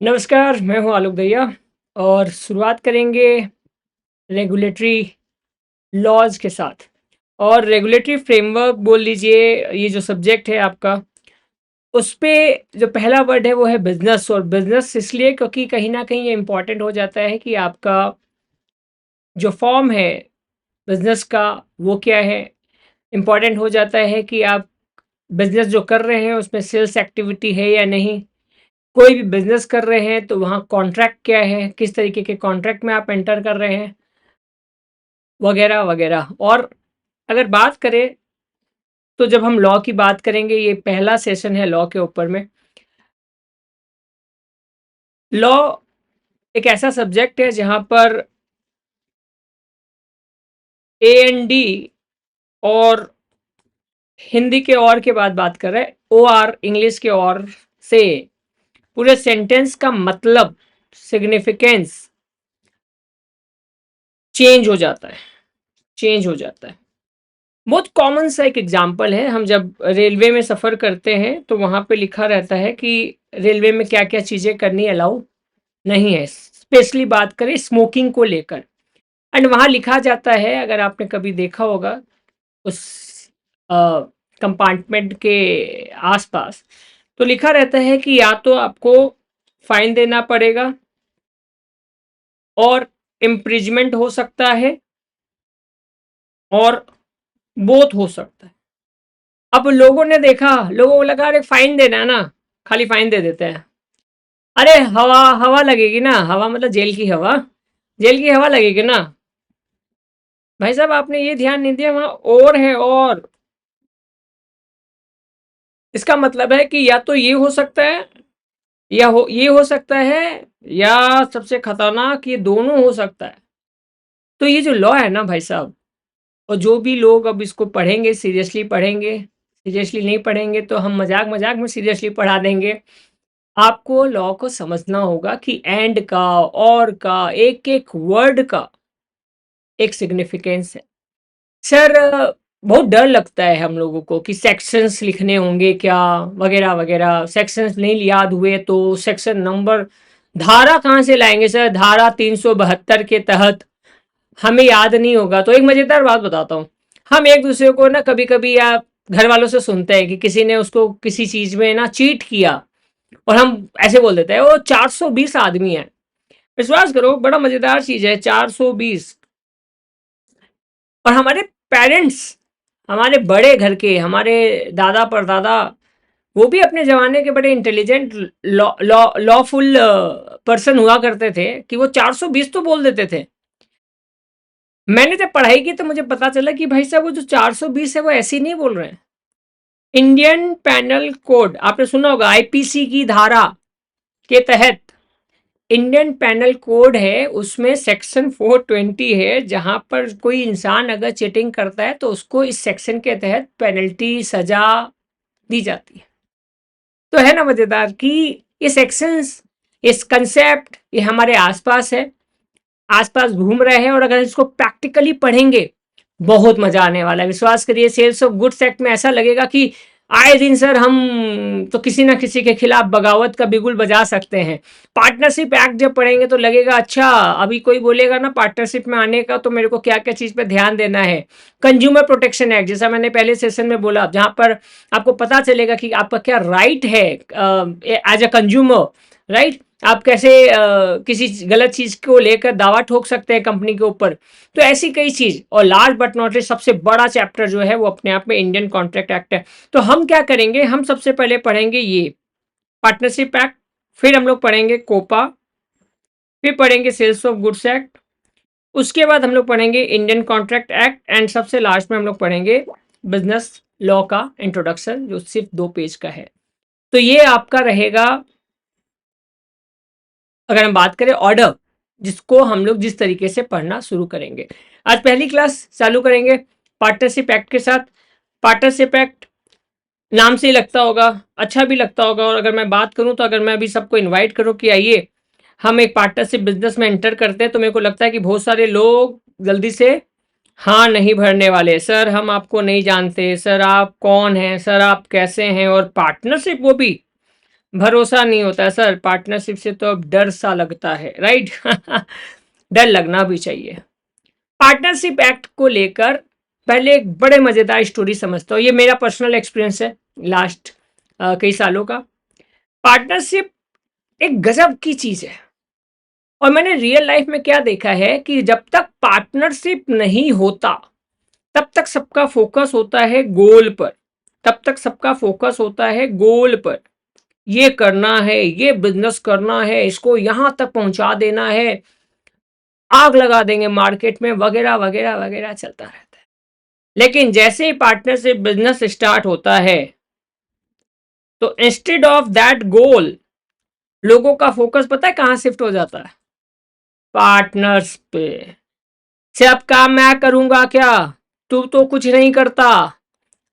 नमस्कार, मैं हूँ आलोक दहिया और शुरुआत करेंगे रेगुलेटरी लॉज़ के साथ। और रेगुलेटरी फ्रेमवर्क बोल लीजिए, ये जो सब्जेक्ट है आपका, उस पे जो पहला वर्ड है वो है बिज़नेस। और बिज़नेस इसलिए क्योंकि कहीं न कहीं ये इम्पोर्टेंट हो जाता है कि आपका जो फ़ॉर्म है बिज़नेस का वो क्या है? इम्पोर्टेंट हो जाता है कि आप बिज़नेस जो कर रहे हैं उसमें सेल्स एक्टिविटी है या नहीं? कोई भी बिज़नेस कर रहे हैं तो वहाँ कॉन्ट्रैक्ट क्या है? किस तरीके के कॉन्ट्रैक्ट में आप एंटर कर रहे हैं? वगैरह, वगैरह। और अगर बात करें तो जब हम लॉ की बात करेंगे, ये पहला सेशन है लॉ के ऊपर में। लॉ एक ऐसा सब्जेक्ट है जहाँ पर ए एन डी और हिंदी के और के बाद बात कर रहे हैं, ओ आर इंग्लिश के और से पूरे सेंटेंस का मतलब, सिग्निफिकेंस चेंज हो जाता है, चेंज हो जाता है। बहुत कॉमन सा एक एग्जांपल है, हम जब रेलवे में सफ़र करते हैं तो वहाँ पे लिखा रहता है कि रेलवे में क्या-क्या चीज़ें करनी अलाउ नहीं है। स्पेशली बात करें स्मोकिंग को लेकर, एंड वहाँ लिखा जाता है, अगर आपने कभी देखा होगा उस कंपार्टमेंट के आसपास, तो लिखा रहता है कि या तो आपको फाइन देना पड़ेगा और इम्प्रिजमेंट हो सकता है और बोथ हो सकता है। अब लोगों ने देखा, लोगों को लगा अरे फाइन देना है ना, खाली फाइन दे देते हैं। अरे हवा हवा लगेगी ना, हवा मतलब जेल की हवा, जेल की हवा लगेगी ना। भाई साहब, आपने ये ध्यान नहीं दिया, वहाँ और है। और इसका मतलब है कि या तो ये हो सकता है, या ये हो सकता है, या सबसे खतरनाक ये दोनों हो सकता है। तो ये जो लॉ है ना भाई साहब, और जो भी लोग अब इसको पढ़ेंगे, सीरियसली पढ़ेंगे, सीरियसली नहीं पढ़ेंगे तो हम मजाक मजाक में सीरियसली पढ़ा देंगे। आपको लॉ को समझना होगा कि एंड का, और का, एक एक वर्ड का एक सिग्निफिकेंस है। सर, बहुत डर लगता है हम लोगों को कि सेक्शंस लिखने होंगे क्या, वगैरह वगैरह। सेक्शंस नहीं याद हुए तो सेक्शन नंबर, धारा कहाँ से लाएंगे सर? धारा 372 के तहत हमें याद नहीं होगा। तो एक मजेदार बात बताता हूँ, हम एक दूसरे को ना कभी कभी या घर वालों से सुनते हैं कि किसी ने उसको किसी चीज में ना चीट किया, और हम ऐसे बोल देते हैं वो 420 आदमी है। विश्वास करो, बड़ा मजेदार चीज है 420। और हमारे पेरेंट्स, हमारे बड़े घर के, हमारे दादा परदादा, वो भी अपने ज़माने के बड़े इंटेलिजेंट लॉफुल पर्सन हुआ करते थे कि वो 420 तो बोल देते थे। मैंने जब पढ़ाई की तो मुझे पता चला कि भाई साहब वो जो 420 है वो ऐसे ही नहीं बोल रहे हैं। इंडियन पैनल कोड आपने सुना होगा, आईपीसी की धारा के तहत इंडियन पैनल कोड है, उसमें सेक्शन 420 है, जहां पर कोई इंसान अगर चीटिंग करता है तो उसको इस सेक्शन के तहत पेनल्टी, सजा दी जाती है। तो है ना मजेदार कि ये सेक्शंस, इस कंसेप्ट ये हमारे आसपास है, आसपास घूम रहे हैं। और अगर इसको प्रैक्टिकली पढ़ेंगे, बहुत मजा आने वाला है। विश्वास करिए, सेल्स ऑफ गुड्स एक्ट में ऐसा लगेगा कि आए दिन सर हम तो किसी ना किसी के खिलाफ बगावत का बिगुल बजा सकते हैं। पार्टनरशिप एक्ट जब पढ़ेंगे तो लगेगा अच्छा, अभी कोई बोलेगा ना पार्टनरशिप में आने का तो मेरे को क्या क्या चीज़ पे ध्यान देना है। कंज्यूमर प्रोटेक्शन एक्ट, जैसा मैंने पहले सेशन में बोला, जहाँ पर आपको पता चलेगा कि आपका क्या राइट है एज अ कंज्यूमर, राइट। आप कैसे किसी गलत चीज़ को लेकर दावा ठोक सकते हैं कंपनी के ऊपर। तो ऐसी कई चीज़। और लास्ट बट नॉट लीस्ट सबसे बड़ा चैप्टर जो है वो अपने आप में इंडियन कॉन्ट्रैक्ट एक्ट है। तो हम क्या करेंगे, हम सबसे पहले पढ़ेंगे ये पार्टनरशिप एक्ट, फिर हम लोग पढ़ेंगे कोपा, फिर पढ़ेंगे सेल्स ऑफ गुड्स एक्ट, उसके बाद हम लोग पढ़ेंगे इंडियन कॉन्ट्रैक्ट एक्ट, एंड सबसे लास्ट में हम लोग पढ़ेंगे बिजनेस लॉ का इंट्रोडक्शन, जो सिर्फ 2 पेज का है। तो ये आपका रहेगा, अगर हम बात करें ऑर्डर, जिसको हम लोग जिस तरीके से पढ़ना शुरू करेंगे। आज पहली क्लास चालू करेंगे पार्टनरशिप एक्ट के साथ। पार्टनरशिप एक्ट नाम से ही लगता होगा, अच्छा भी लगता होगा। और अगर मैं बात करूं तो अगर मैं अभी सबको इनवाइट करूं कि आइए हम एक पार्टनरशिप बिजनेस में एंटर करते हैं, तो मेरे को लगता है कि बहुत सारे लोग जल्दी से हाँ नहीं भरने वाले। सर हम आपको नहीं जानते, सर आप कौन हैं, सर आप कैसे हैं, और पार्टनरशिप वो भी भरोसा नहीं होता सर, पार्टनरशिप से तो अब डर सा लगता है, राइट? डर लगना भी चाहिए। पार्टनरशिप एक्ट को लेकर पहले एक बड़े मजेदार स्टोरी समझता हूँ, ये मेरा पर्सनल एक्सपीरियंस है लास्ट कई सालों का। पार्टनरशिप एक गजब की चीज है, और मैंने रियल लाइफ में क्या देखा है कि जब तक पार्टनरशिप नहीं होता तब तक सबका फोकस होता है गोल पर, तब तक सबका फोकस होता है गोल पर। ये करना है, ये बिजनेस करना है, इसको यहां तक पहुंचा देना है, आग लगा देंगे मार्केट में, वगैरह वगैरह वगैरह चलता रहता है। लेकिन जैसे ही पार्टनरशिप बिजनेस स्टार्ट होता है तो इंस्टेड ऑफ दैट गोल लोगों का फोकस पता है कहां शिफ्ट हो जाता है? पार्टनर्स पे। सब काम मैं करूंगा क्या? तू तो कुछ नहीं करता।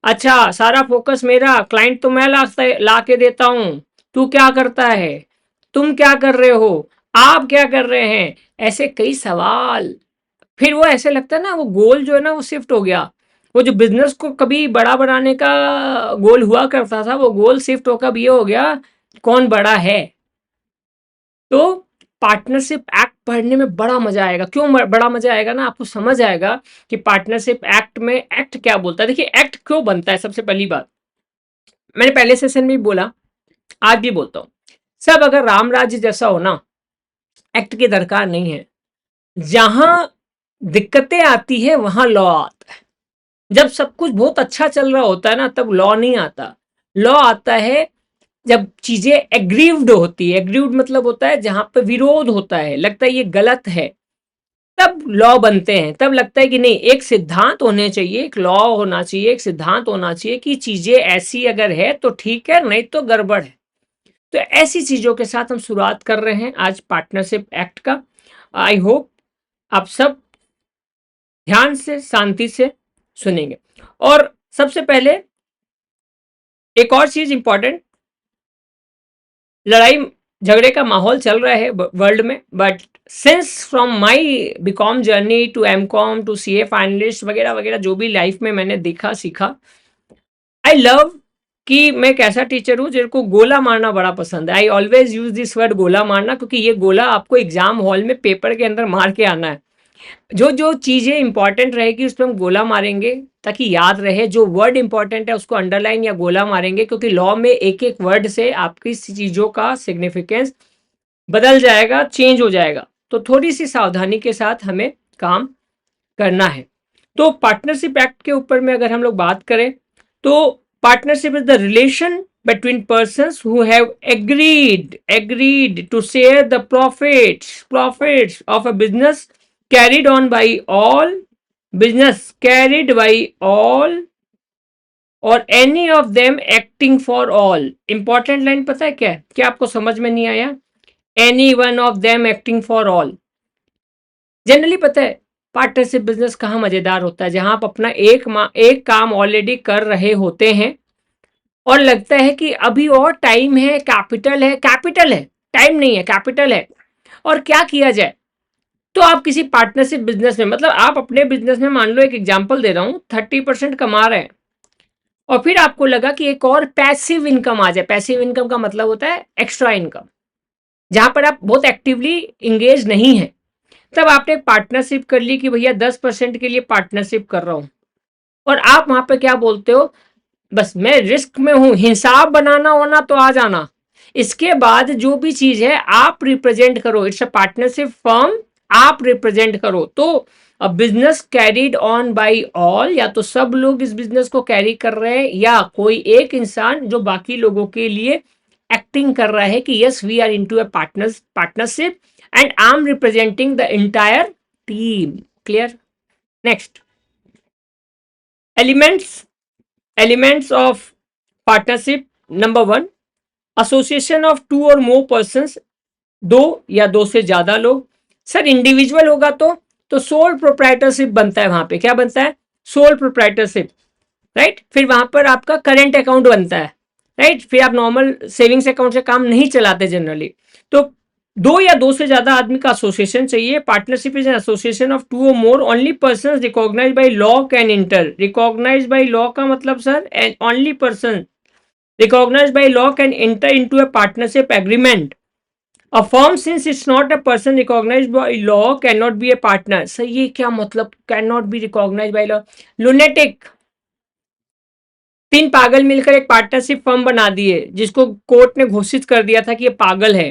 अच्छा, सारा फोकस मेरा, क्लाइंट तो मैं ला के देता हूं, तू क्या करता है? तुम क्या कर रहे हो? आप क्या कर रहे हैं? ऐसे कई सवाल। फिर वो ऐसे लगता है ना, वो गोल जो है ना वो शिफ्ट हो गया। वो जो बिजनेस को कभी बड़ा बनाने का गोल हुआ करता था, वो गोल शिफ्ट होकर अब ये हो गया कौन बड़ा है। तो पार्टनरशिप एक्ट पढ़ने में बड़ा मजा आएगा। क्यों बड़ा मजा आएगा ना, आपको समझ आएगा कि पार्टनरशिप एक्ट में एक्ट क्या बोलता है। देखिए एक्ट क्यों बनता है, सबसे पहली बात मैंने पहले सेशन में भी बोला, आज भी बोलता हूँ, सब अगर राम राज्य जैसा हो ना, एक्ट की दरकार नहीं है। जहां दिक्कतें आती है वहां लॉ आता है। जब सब कुछ बहुत अच्छा चल रहा होता है ना, तब लॉ नहीं आता। लॉ आता है जब चीजें एग्रीव्ड होती है। एग्रीव्ड मतलब होता है जहां पे विरोध होता है, लगता है ये गलत है, तब लॉ बनते हैं। तब लगता है कि नहीं, एक सिद्धांत होने चाहिए, एक लॉ होना चाहिए, एक सिद्धांत होना चाहिए कि चीजें ऐसी अगर है तो ठीक है, नहीं तो गड़बड़ है। तो ऐसी चीजों के साथ हम शुरुआत कर रहे हैं आज पार्टनरशिप एक्ट का। आई होप आप सब ध्यान से, शांति से सुनेंगे। और सबसे पहले एक और चीज इंपॉर्टेंट, लड़ाई झगड़े का माहौल चल रहा है वर्ल्ड में, but since from my BCom journey to MCom to CA finalist वगैरह वगैरह, जो भी लाइफ में मैंने देखा सीखा, आई लव कि मैं एक ऐसा टीचर हूं जिनको गोला मारना बड़ा पसंद है। I always use this word गोला मारना, क्योंकि ये गोला आपको एग्जाम हॉल में पेपर के अंदर मार के आना है। जो जो चीजें इंपॉर्टेंट रहेगी उस पर हम गोला मारेंगे ताकि याद रहे। जो वर्ड इंपॉर्टेंट है उसको अंडरलाइन या गोला मारेंगे, क्योंकि लॉ में एक एक वर्ड से आपकी चीजों का सिग्निफिकेंस बदल जाएगा, चेंज हो जाएगा। तो थोड़ी सी सावधानी के साथ हमें काम करना है। तो पार्टनरशिप एक्ट के ऊपर में अगर हम लोग बात करें तो partnership is the relation between persons who have agreed to share the profits of a business carried on by all business carried by all or any of them acting for all। Important line पता है क्या है? क्या आपको समझ में नहीं आया? Any one of them acting for all. Generally पता है पार्टनरशिप बिजनेस कहाँ मजेदार होता है? जहां आप अपना एक काम ऑलरेडी कर रहे होते हैं और लगता है कि अभी और टाइम है, कैपिटल है, टाइम नहीं है, कैपिटल है, और क्या किया जाए। तो आप किसी पार्टनरशिप बिजनेस में, मतलब आप अपने बिजनेस में मान लो, एक एग्जांपल दे रहा हूं, 30% कमा रहे हैं और फिर आपको लगा कि एक और पैसिव इनकम आ जाए। पैसिव इनकम का मतलब होता है एक्स्ट्रा इनकम, जहां पर आप बहुत एक्टिवली इंगेज नहीं है। तब आपने एक पार्टनरशिप कर ली कि भैया 10% के लिए पार्टनरशिप कर रहा हूं, और आप वहां पे क्या बोलते हो, बस मैं रिस्क में हूं, हिसाब बनाना होना तो आ जाना, इसके बाद जो भी चीज है आप रिप्रेजेंट करो। इट्स अ पार्टनरशिप फर्म, आप रिप्रेजेंट करो। तो a business carried on by all, या तो सब लोग इस बिजनेस को कैरी कर रहे हैं, या कोई एक इंसान जो बाकी लोगों के लिए एक्टिंग कर रहा है कि yes we are into a partnership and I am representing the entire team. Clear? Next, elements elements of partnership. Number 1, association of 2 और मोर पर्संस, 2 या 2 से ज्यादा लोग। सर इंडिविजुअल होगा तो सोल प्रोप्राइटरशिप बनता है। वहां पे क्या बनता है? Sole proprietorship, right. फिर वहां पर आपका करेंट अकाउंट बनता है, राइट। फिर आप नॉर्मल सेविंग्स अकाउंट से काम नहीं चलाते जनरली। तो 2 या 2 से ज्यादा आदमी का एसोसिएशन चाहिए। Partnership is an association of 2 और more, only person recognize by law can enter. Recognize by law का मतलब sir only person recognized by law can enter into a partnership agreement. A firm, since it's not a person recognized by law, cannot be a partner. Sir ये क्या मतलब, cannot be recognized by law? lunatic, 3 पागल मिलकर एक partnership firm बना दिए जिसको court ने घोषित कर दिया था कि ये पागल है।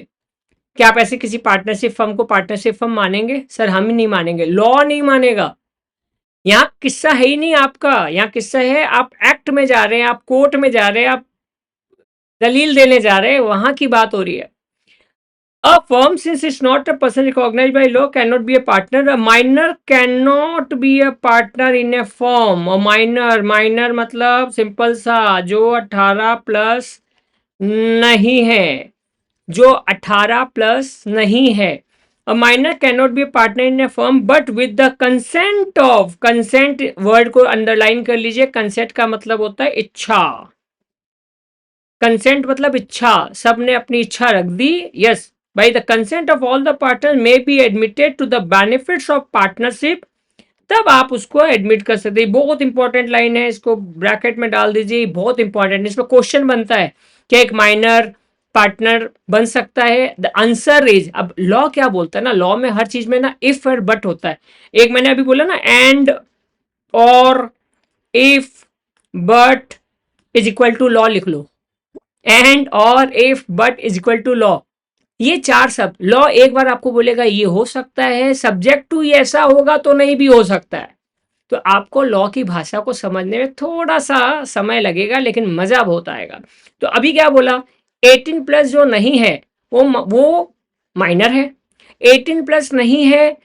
क्या आप ऐसे किसी पार्टनरशिप फर्म को पार्टनरशिप फर्म मानेंगे? सर हम ही नहीं मानेंगे, लॉ नहीं मानेगा। यहाँ किस्सा है ही नहीं आपका, यहाँ किस्सा है आप एक्ट में जा रहे हैं, आप कोर्ट में जा रहे हैं, आप दलील देने जा रहे हैं, वहां की बात हो रही है। A firm, since it's not a person recognized by law, cannot be a partner. A minor cannot be a partner in a firm. A minor मतलब सिंपल सा, जो 18 प्लस नहीं है, जो 18 प्लस नहीं है। A minor cannot be a partner in a firm but with the consent of, consent word को underline कर लीजिए, कंसेंट का मतलब होता है इच्छा। कंसेंट मतलब इच्छा, सबने अपनी इच्छा रख दी। Yes, by the consent of all the partners may be admitted to the benefits of partnership, तब आप उसको एडमिट कर सकते हैं। बहुत इंपॉर्टेंट लाइन है, इसको ब्रैकेट में डाल दीजिए, बहुत इंपॉर्टेंट। इसमें क्वेश्चन बनता है कि एक माइनर पार्टनर बन सकता है। द आंसर इज, अब लॉ क्या बोलता है ना, लॉ में हर चीज में ना इफ और बट होता है। एक मैंने अभी बोला ना, एंड और if but is equal to law, लिख लो, एंड और if but is equal to law. ये 4 शब्द, लॉ एक बार आपको बोलेगा ये हो सकता है, सब्जेक्ट टू ये ऐसा होगा तो नहीं भी हो सकता है। तो आपको लॉ की भाषा को समझने में थोड़ा सा समय लगेगा, लेकिन मजा बहुत आएगा। तो अभी क्या बोला, 18 प्लस जो नहीं है वो माइनर है। 18 प्लस नहीं है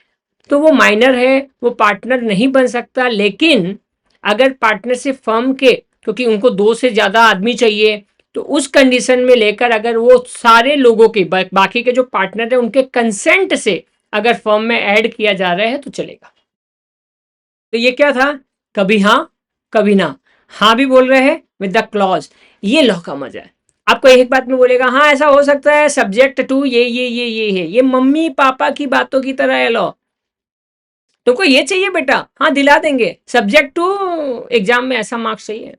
तो वो माइनर है, वो पार्टनर नहीं बन सकता। लेकिन अगर पार्टनरशिप फर्म के, क्योंकि उनको 2 से ज्यादा आदमी चाहिए, तो उस कंडीशन में लेकर अगर वो सारे लोगों के बाकी के जो पार्टनर है उनके कंसेंट से अगर फर्म में ऐड किया जा रहा है तो चलेगा। तो ये क्या था, कभी हाँ कभी ना, हाँ भी बोल रहे हैं विद द क्लॉज। ये लॉ का मजा है। आपको एक बात में बोलेगा हाँ ऐसा हो सकता है, सब्जेक्ट टू ये है, ये मम्मी पापा की बातों की तरह है लॉ। तुमको ये चाहिए बेटा, हाँ दिला देंगे, सब्जेक्ट टू एग्जाम में ऐसा मार्क्स चाहिए।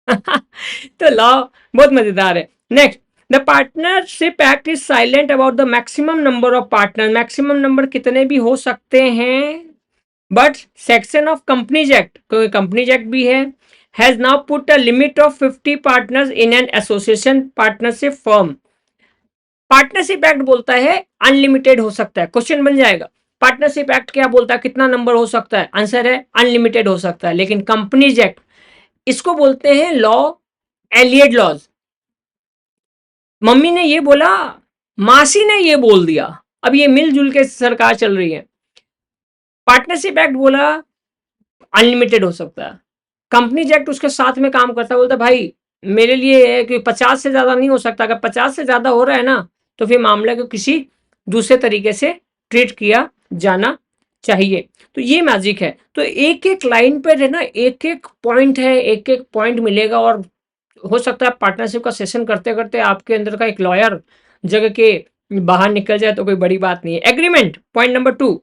तो लॉ बहुत मजेदार है। Next, the partnership act is silent about the maximum number of partner. Maximum number कितने भी हो सकते हैं, but section of companies act, क्योंकि कंपनीज एक्ट भी है, has now put a limit of 50 partners in an association partnership firm. Partnership act बोलता है अनलिमिटेड हो सकता है। क्वेश्चन बन जाएगा, पार्टनरशिप एक्ट क्या बोलता है, कितना नंबर हो सकता है? आंसर है अनलिमिटेड हो सकता है। लेकिन कंपनीज एक्ट, इसको बोलते हैं लॉ एलियड लॉज। मम्मी ने ये बोला, मासी ने ये बोल दिया, अब ये मिलजुल के सरकार चल रही है। पार्टनरशिप एक्ट बोला अनलिमिटेड हो सकता है, कंपनीज एक्ट उसके साथ में काम करता है, बोलता भाई मेरे लिए है कि 50 से ज्यादा नहीं हो सकता। अगर 50 से ज्यादा हो रहा है ना तो फिर मामले को किसी दूसरे तरीके से ट्रीट किया जाना चाहिए। तो ये मैजिक है। तो एक एक लाइन पर है ना, एक एक पॉइंट है, एक एक पॉइंट मिलेगा। और हो सकता है पार्टनरशिप का सेशन करते करते आपके अंदर का एक लॉयर जगह के बाहर निकल जाए, तो कोई बड़ी बात नहीं है। Agreement, point number 2,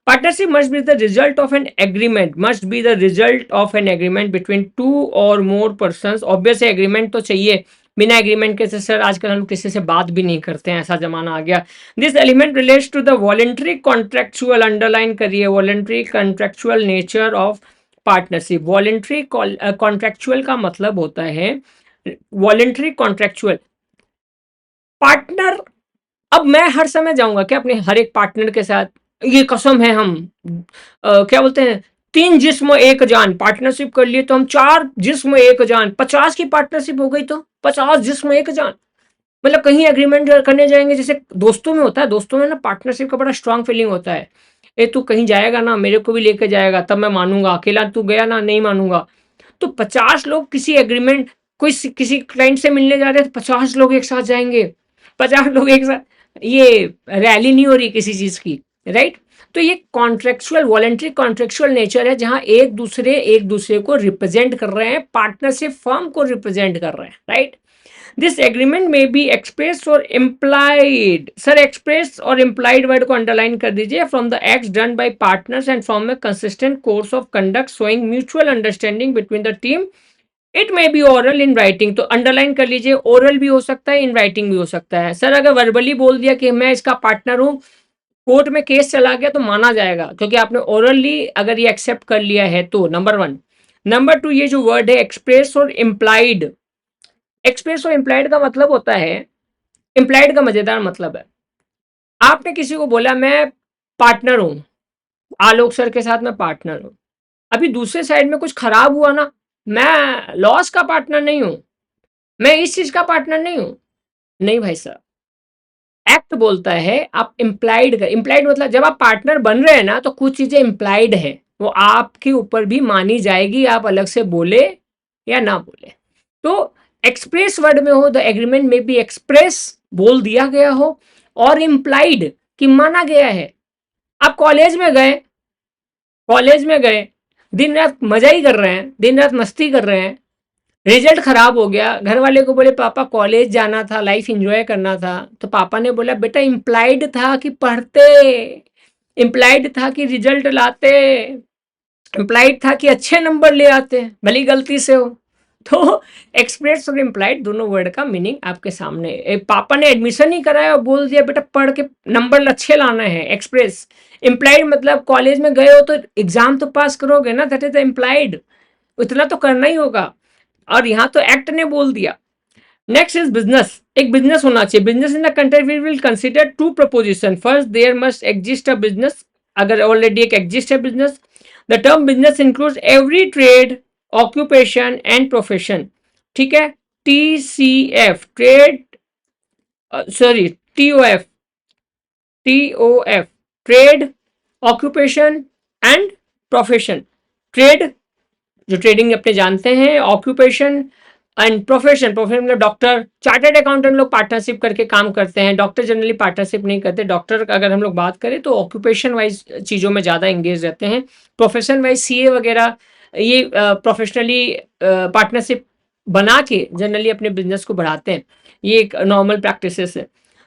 partnership must be the result of an agreement, must be the result of an agreement between 2 or more persons। Obvious है एग्रीमेंट तो चाहिए, बिना एग्रीमेंट के सर आजकल हम किसी से बात भी नहीं करते हैं, ऐसा जमाना आ गया। This element relates to the voluntary contractual, underline करिए, voluntary contractual nature of partnership. Voluntary contractual का मतलब होता है वॉलेंट्री कॉन्ट्रेक्चुअल पार्टनर। अब मैं हर समय जाऊंगा क्या अपने हर एक पार्टनर के साथ, ये कसम है हम क्या बोलते हैं 3 जिस्म एक जान, पार्टनरशिप कर लिए तो हम 4 जिस्म एक जान, 50 की पार्टनरशिप हो गई तो 50 जिस्म एक जान। मतलब कहीं एग्रीमेंट करने जाएंगे, जैसे दोस्तों में होता है, दोस्तों में ना पार्टनरशिप का बड़ा स्ट्रांग फीलिंग होता है, ए तू कहीं जाएगा ना मेरे को भी लेके जाएगा तब मैं मानूंगा, अकेला तू गया ना नहीं मानूंगा। तो 50 लोग किसी एग्रीमेंट, कोई किसी क्लाइंट से मिलने जा रहे हैं तो 50 लोग एक साथ जाएंगे, 50 लोग एक साथ, ये रैली नहीं हो रही किसी चीज की, राइट। तो ये कॉन्ट्रेक्चुअल, वॉलेंट्री कॉन्ट्रेक्चुअल नेचर है, जहां एक दूसरे को रिप्रेजेंट कर रहे हैं, पार्टनरशिप फर्म को रिप्रेजेंट कर रहे हैं, राइट। दिस एग्रीमेंट में बी एक्सप्रेस और इम्प्लाइड, सर एक्सप्रेस और इम्प्लाइड वर्ड को अंडरलाइन कर दीजिए, from the acts done by partners and from A consistent course of conduct showing mutual understanding between the team it may be oral in writing, तो underline कर लीजिए, oral भी हो सकता है, इन राइटिंग भी हो सकता है। सर अगर वर्बली बोल दिया कि मैं इसका पार्टनर हूँ, कोर्ट में केस चला गया तो माना जाएगा, क्योंकि आपने ओरली अगर ये एक्सेप्ट कर लिया है तो। नंबर 1। नंबर 2, ये जो वर्ड है एक्सप्रेस और इम्प्लाइड, एक्सप्रेस और इम्प्लाइड का मतलब होता है, इम्प्लाइड का मजेदार मतलब है, आपने किसी को बोला मैं पार्टनर हूं, आलोक सर के साथ मैं पार्टनर हूं, अभी दूसरे साइड में कुछ खराब हुआ ना, मैं लॉस का पार्टनर नहीं हूं, मैं इस चीज का पार्टनर नहीं हूं। नहीं भाई साहब, एक्ट बोलता है आप इम्प्लाइड का, इम्प्लाइड मतलब जब आप पार्टनर बन रहे हैं ना तो कुछ चीजें इम्प्लाइड है, वो आपके ऊपर भी मानी जाएगी, आप अलग से बोले या ना बोले। तो एक्सप्रेस वर्ड में हो द एग्रीमेंट में भी एक्सप्रेस बोल दिया गया हो, और इम्प्लाइड कि माना गया है। आप कॉलेज में गए, दिन रात मजा ही कर रहे हैं, दिन रात मस्ती कर रहे हैं, रिजल्ट खराब हो गया, घर वाले को बोले पापा कॉलेज जाना था, लाइफ एंजॉय करना था, तो पापा ने बोला बेटा इम्प्लाइड था कि पढ़ते, इम्प्लाइड था कि रिजल्ट लाते, इम्प्लाइड था कि अच्छे नंबर ले आते, भली गलती से हो। तो एक्सप्रेस और इम्प्लाइड दोनों वर्ड का मीनिंग आपके सामने है। पापा ने एडमिशन ही कराया और बोल दिया बेटा पढ़ के नंबर अच्छे लाना है, एक्सप्रेस। इम्प्लाइड मतलब कॉलेज में गए हो तो एग्जाम तो पास करोगे ना, दैट इज द इम्प्लाइड, उतना तो करना ही होगा, और यहाँ तो एक्ट ने बोल दिया। नेक्स्ट इज बिजनेस, एक बिजनेस होना चाहिए। Business in the country we will consider two proposition, first there must exist a business, अगर ऑलरेडी एक एग्जिस्ट है business. The term business includes every trade, occupation and profession, ठीक है। T C F trade, sorry T O F trade, occupation and profession. Trade जो trading अपने जानते हैं, occupation and profession, profession मतलब डॉक्टर, चार्टर्ड अकाउंटेंट लोग partnership करके काम करते हैं, डॉक्टर जनरली पार्टनरशिप नहीं करते। डॉक्टर अगर हम लोग बात करें तो ऑक्यूपेशन वाइज चीज़ों में ज़्यादा एंगेज रहते हैं, प्रोफेशन वाइज सीए वगैरह ये प्रोफेशनली पार्टनरशिप बना के जनरली अपने बिजनेस को बढ़ाते हैं, ये एक नॉर्मल प्रैक्टिसेस है।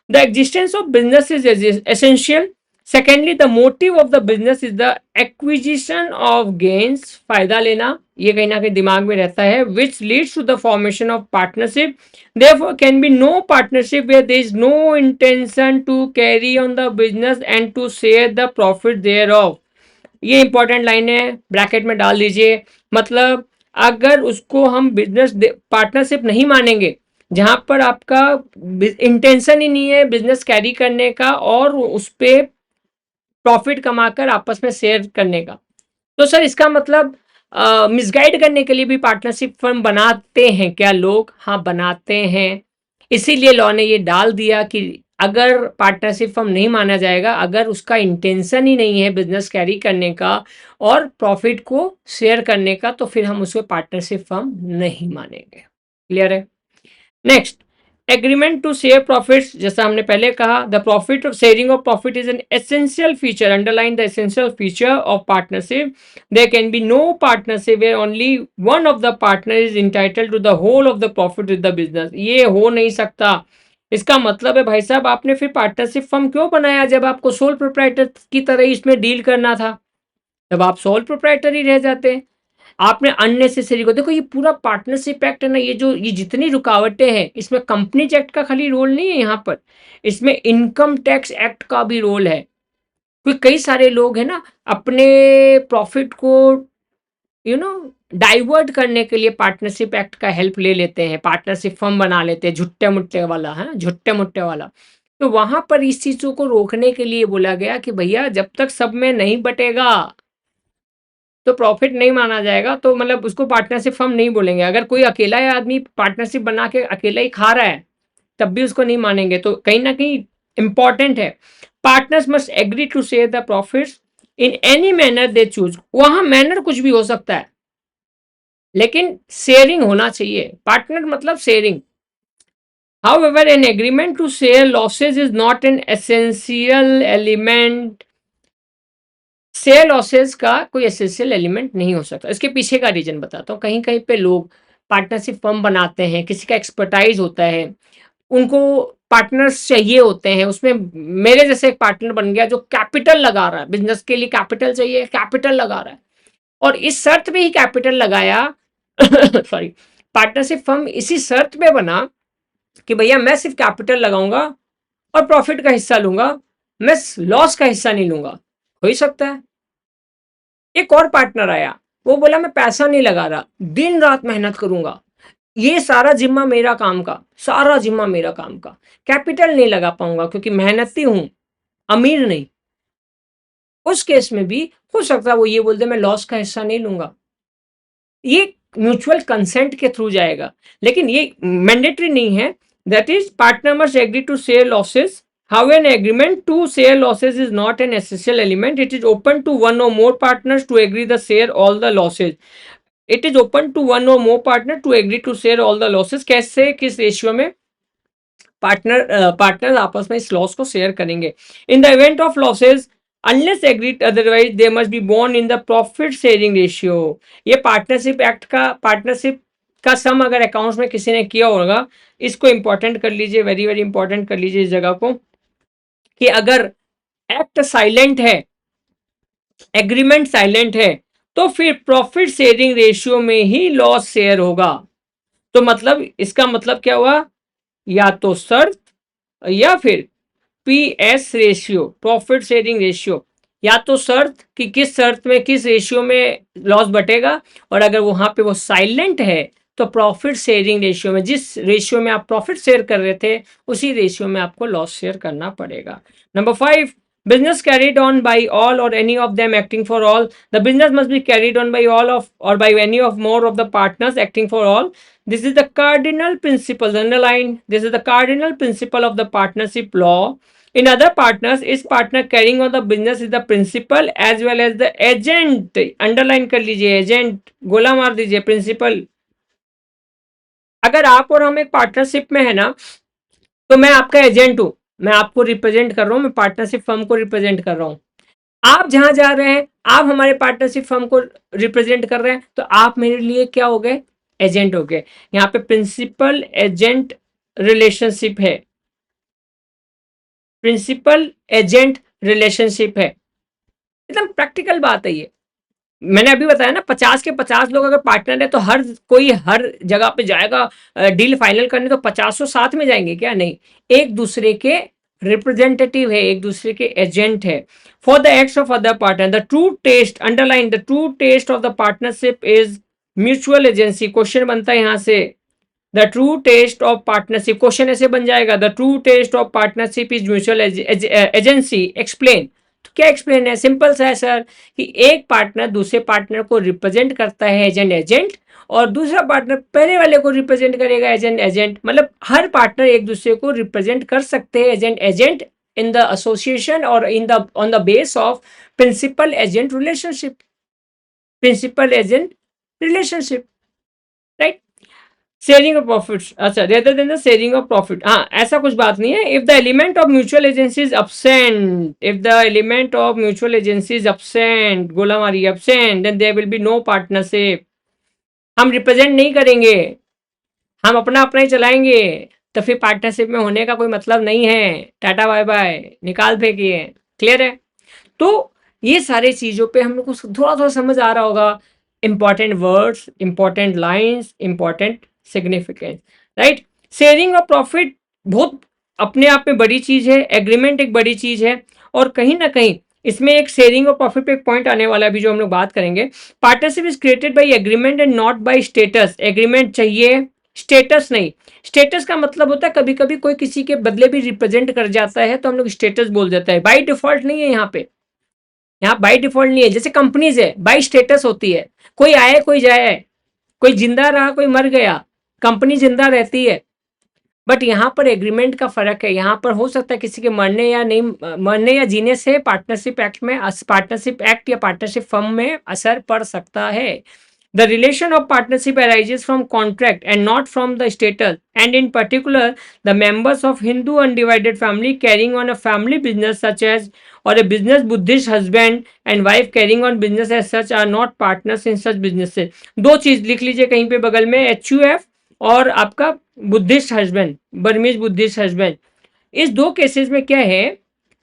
The existence of business is essential. Secondly the motive of the business is the acquisition of gains, फायदा लेना, ये कहीं ना कहीं दिमाग में रहता है, which leads to the formation of partnership. Therefore can be no partnership where there is no intention to carry on the business and to share the profit there of. ये इंपॉर्टेंट लाइन है, bracket में डाल दीजिए। मतलब अगर उसको हम business partnership नहीं मानेंगे जहां पर आपका इंटेंशन ही नहीं है बिजनेस कैरी करने का और उस पर प्रॉफिट कमाकर आपस में शेयर करने का, तो सर इसका मतलब मिसगाइड करने के लिए भी पार्टनरशिप फर्म बनाते हैं क्या लोग? हाँ बनाते हैं, इसीलिए लॉ ने ये डाल दिया कि अगर पार्टनरशिप फर्म नहीं माना जाएगा अगर उसका इंटेंशन ही नहीं है बिजनेस कैरी करने का और प्रॉफिट को शेयर करने का, तो फिर हम उसको पार्टनरशिप फर्म नहीं मानेंगे। क्लियर है? Next, agreement to share profits, जैसा हमने पहले कहा, the profit of sharing of profit is an essential feature, underline the essential feature of partnership. There can be no partnership where only one of the partner is entitled to the whole of the profit with the business. ये हो नहीं सकता। इसका मतलब है भाई साहब आपने फिर पार्टनरशिप फर्म क्यों बनाया जब आपको सोल प्रोप्राइटर की तरह ही इसमें डील करना था, जब आप सोल प्रोप्राइटर ही रह जाते। आपने अननेसेसरी को देखो, ये पूरा पार्टनरशिप एक्ट है ना, ये जितनी रुकावटें हैं इसमें कंपनीज एक्ट का खाली रोल नहीं है यहाँ पर, इसमें इनकम टैक्स एक्ट का भी रोल है। क्योंकि कई सारे लोग हैं ना अपने प्रॉफिट को डाइवर्ट करने के लिए पार्टनरशिप एक्ट का हेल्प ले लेते हैं, पार्टनरशिप फर्म बना लेते हैं, झुट्टे मुट्टे वाला है, झुट्टे मुट्टे वाला। तो वहां पर इस चीजों को रोकने के लिए बोला गया कि भैया जब तक सब में नहीं बटेगा तो प्रॉफिट नहीं माना जाएगा, तो मतलब उसको पार्टनरशिप फर्म नहीं बोलेंगे। अगर कोई अकेला आदमी पार्टनरशिप बना के अकेला ही खा रहा है तब भी उसको नहीं मानेंगे। तो कहीं ना कहीं इंपॉर्टेंट है, partners must agree to share the profits in any manner they choose. वहां मैनर कुछ भी हो सकता है लेकिन शेयरिंग होना चाहिए, पार्टनर मतलब sharing. However, an agreement to share losses is not an essential element। Share losses का कोई एसेंशियल एलिमेंट नहीं हो सकता। इसके पीछे का रीजन बताता हूँ। कहीं कहीं पे लोग पार्टनरशिप फर्म बनाते हैं, किसी का एक्सपर्टाइज होता है, उनको पार्टनर्स चाहिए होते हैं, उसमें मेरे जैसे एक पार्टनर बन गया जो कैपिटल लगा रहा है, बिजनेस के लिए कैपिटल चाहिए, कैपिटल लगा रहा है, और इस शर्त पे ही कैपिटल लगाया सॉरी, पार्टनरशिप फर्म इसी शर्त पे बना कि भैया मैं सिर्फ कैपिटल लगाऊंगा और प्रॉफिट का हिस्सा लूंगा, मैं लॉस का हिस्सा नहीं लूंगा। हो ही सकता है। एक और पार्टनर आया, वो बोला मैं पैसा नहीं लगा रहा, दिन रात मेहनत करूंगा, ये सारा जिम्मा मेरा काम का, सारा जिम्मा मेरा काम का, कैपिटल नहीं लगा पाऊंगा क्योंकि मेहनती हूं, अमीर नहीं। उस केस में भी हो सकता है वो ये बोल दे मैं लॉस का हिस्सा नहीं लूंगा। ये म्यूचुअल कंसेंट के थ्रू जाएगा, लेकिन ये मैंडेटरी नहीं है। That is partner must agree to share losses. However, an agreement to share losses is not an essential element. It is open to one or more partners to agree to share all the losses. It is open to one or more partner to agree to share all the losses. कैसे, किस ratio में partner आपस में इस loss को share करेंगे? In the event of losses unless agreed otherwise they must be borne in the profit sharing ratio. ये partnership act का, पार्टनरशिप का सम अगर अकाउंट्स में किसी ने किया होगा, इसको इंपॉर्टेंट कर लीजिए, वेरी वेरी इंपॉर्टेंट कर लीजिए इस जगह को, कि अगर एक्ट साइलेंट है, एग्रीमेंट साइलेंट है, तो फिर प्रॉफिट शेयरिंग रेशियो में ही लॉस शेयर होगा। तो मतलब इसका मतलब क्या हुआ? या तो शर्त या फिर PS ratio, profit sharing ratio, या तो शर्त कि किस शर्त में, किस रेशियो में लॉस बटेगा, और अगर वहां पे वो साइलेंट है तो प्रॉफिट शेयरिंग रेशियो में, जिस रेशियो में आप प्रॉफिट शेयर कर रहे थे उसी रेशियो में आपको लॉस शेयर करना पड़ेगा। Number 5, business carried on by all or any of them acting for all. The business must be carried on by all of or by any of more of the partners acting for all. This is the cardinal principle, underline, this is the cardinal principle of the partnership law. In other partners, each partner carrying on the business is the principal as well as the agent. Underline कर लीजिए, agent गोला मार दीजिए, principal. अगर आप और हम एक पार्टनरशिप में है ना, तो मैं आपका एजेंट हूं, मैं आपको रिप्रेजेंट कर रहा हूं, मैं पार्टनरशिप फर्म को रिप्रेजेंट कर रहा हूं। आप जहां जा रहे हैं, आप हमारे पार्टनरशिप फर्म को रिप्रेजेंट कर रहे हैं, तो आप मेरे लिए क्या हो गए? एजेंट हो गए। यहाँ पे प्रिंसिपल एजेंट रिलेशनशिप है, प्रिंसिपल एजेंट रिलेशनशिप है। एकदम प्रैक्टिकल बात है ये। मैंने अभी बताया ना, 50 के 50 लोग अगर पार्टनर है तो हर कोई हर जगह पे जाएगा डील फाइनल करने, तो 50 साथ में जाएंगे क्या? नहीं, एक दूसरे के रिप्रेजेंटेटिव है, एक दूसरे के एजेंट है। For the acts of other partner the true test, underline, the true test of the partnership is mutual agency. Question बनता है यहां से, the true test of partnership, question ऐसे बन जाएगा, the true test of partnership is mutual agency. Explain. तो क्या explain है? सिंपल सा है सर, कि एक पार्टनर दूसरे पार्टनर को रिप्रेजेंट करता है एजेंट एजेंट, और दूसरा पार्टनर पहले वाले को रिप्रेजेंट करेगा एजेंट एजेंट। मतलब हर पार्टनर एक दूसरे को रिप्रेजेंट कर सकते हैं agent agent in the association और in the on the base of principal agent relationship, principal agent relationship, right. Sharing of profits, अच्छा, rather than the sharing of profit, हाँ ऐसा कुछ बात नहीं है। If the element of mutual agency is absent, if the element of mutual agency is absent, गोला मारी absent, then there will be no partnership. हम रिप्रेजेंट नहीं करेंगे, हम अपना अपना ही चलाएंगे, तो फिर पार्टनरशिप में होने का कोई मतलब नहीं है। टाटा बाय बाय, निकाल फेंकिए। क्लियर है? तो ये सारी चीजों पे हम लोग को थोड़ा थोड़ा समझ आ रहा होगा। Important words, important lines, important significance, right. Sharing of profit बहुत अपने आप में बड़ी चीज है, एग्रीमेंट एक बड़ी चीज है, और कहीं ना कहीं इसमें एक शेयरिंग ऑफ प्रॉफिट पे एक पॉइंट आने वाला है अभी जो हम लोग बात करेंगे। Partnership is created by agreement and not by status. Agreement चाहिए, स्टेटस नहीं। स्टेटस का मतलब होता है कभी कभी कोई किसी के बदले भी रिप्रेजेंट कर जाता है तो हम लोग स्टेटस बोल देता है, बाई डिफॉल्ट नहीं है यहाँ पे। यहाँ बाई डिफॉल्ट नहीं है, जैसे कंपनीज है बाई स्टेटस होती है, कोई आए कोई जाए, कोई जिंदा रहा कोई मर गया, कंपनी जिंदा रहती है। बट यहाँ पर एग्रीमेंट का फर्क है, यहाँ पर हो सकता है किसी के मरने या नहीं मरने या जीने से पार्टनरशिप एक्ट में, पार्टनरशिप एक्ट या पार्टनरशिप फर्म में असर पड़ सकता है। The relation of partnership arises from contract and not from the status, and in particular, the members of Hindu undivided family carrying on a family business such as, or a business Buddhist husband and wife carrying on business as such are not partners in such businesses. दो चीज लिख लीजिए कहीं पे बगल में, HUF और आपका Buddhist husband, Burmese Buddhist husband. इस दो केसेस में क्या है,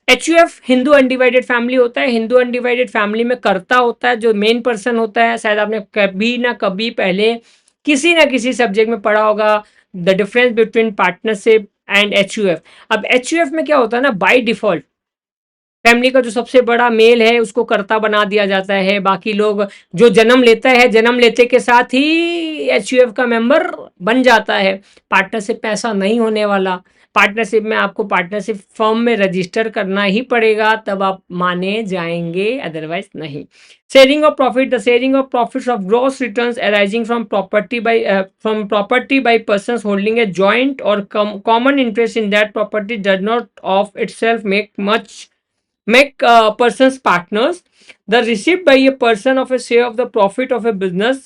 HUF हिंदू अनडिवाइडेड फैमिली होता है, हिंदू अनडिवाइडेड फैमिली में कर्ता होता है जो मेन पर्सन होता है। शायद आपने कभी ना कभी पहले किसी ना किसी सब्जेक्ट में पढ़ा होगा, the difference between partnership and HUF। अब HUF में क्या होता है ना, बाय डिफॉल्ट फैमिली का जो सबसे बड़ा मेल है उसको कर्ता बना दिया जाता है, बाकी लोग जो जन्म लेता है, जन्म लेते के साथ ही HUF का मेंबर बन जाता है। पार्टनरशिप में ऐसा नहीं होने वाला। पार्टनरशिप में आपको पार्टनरशिप फर्म में रजिस्टर करना ही पड़ेगा, तब आप माने जाएंगे, अदरवाइज नहीं। Sharing of profit, the sharing of profits of gross returns arising from property by persons holding a joint or common interest in that property does not of itself make persons partners. The receipt by a person of a share of the profit of a business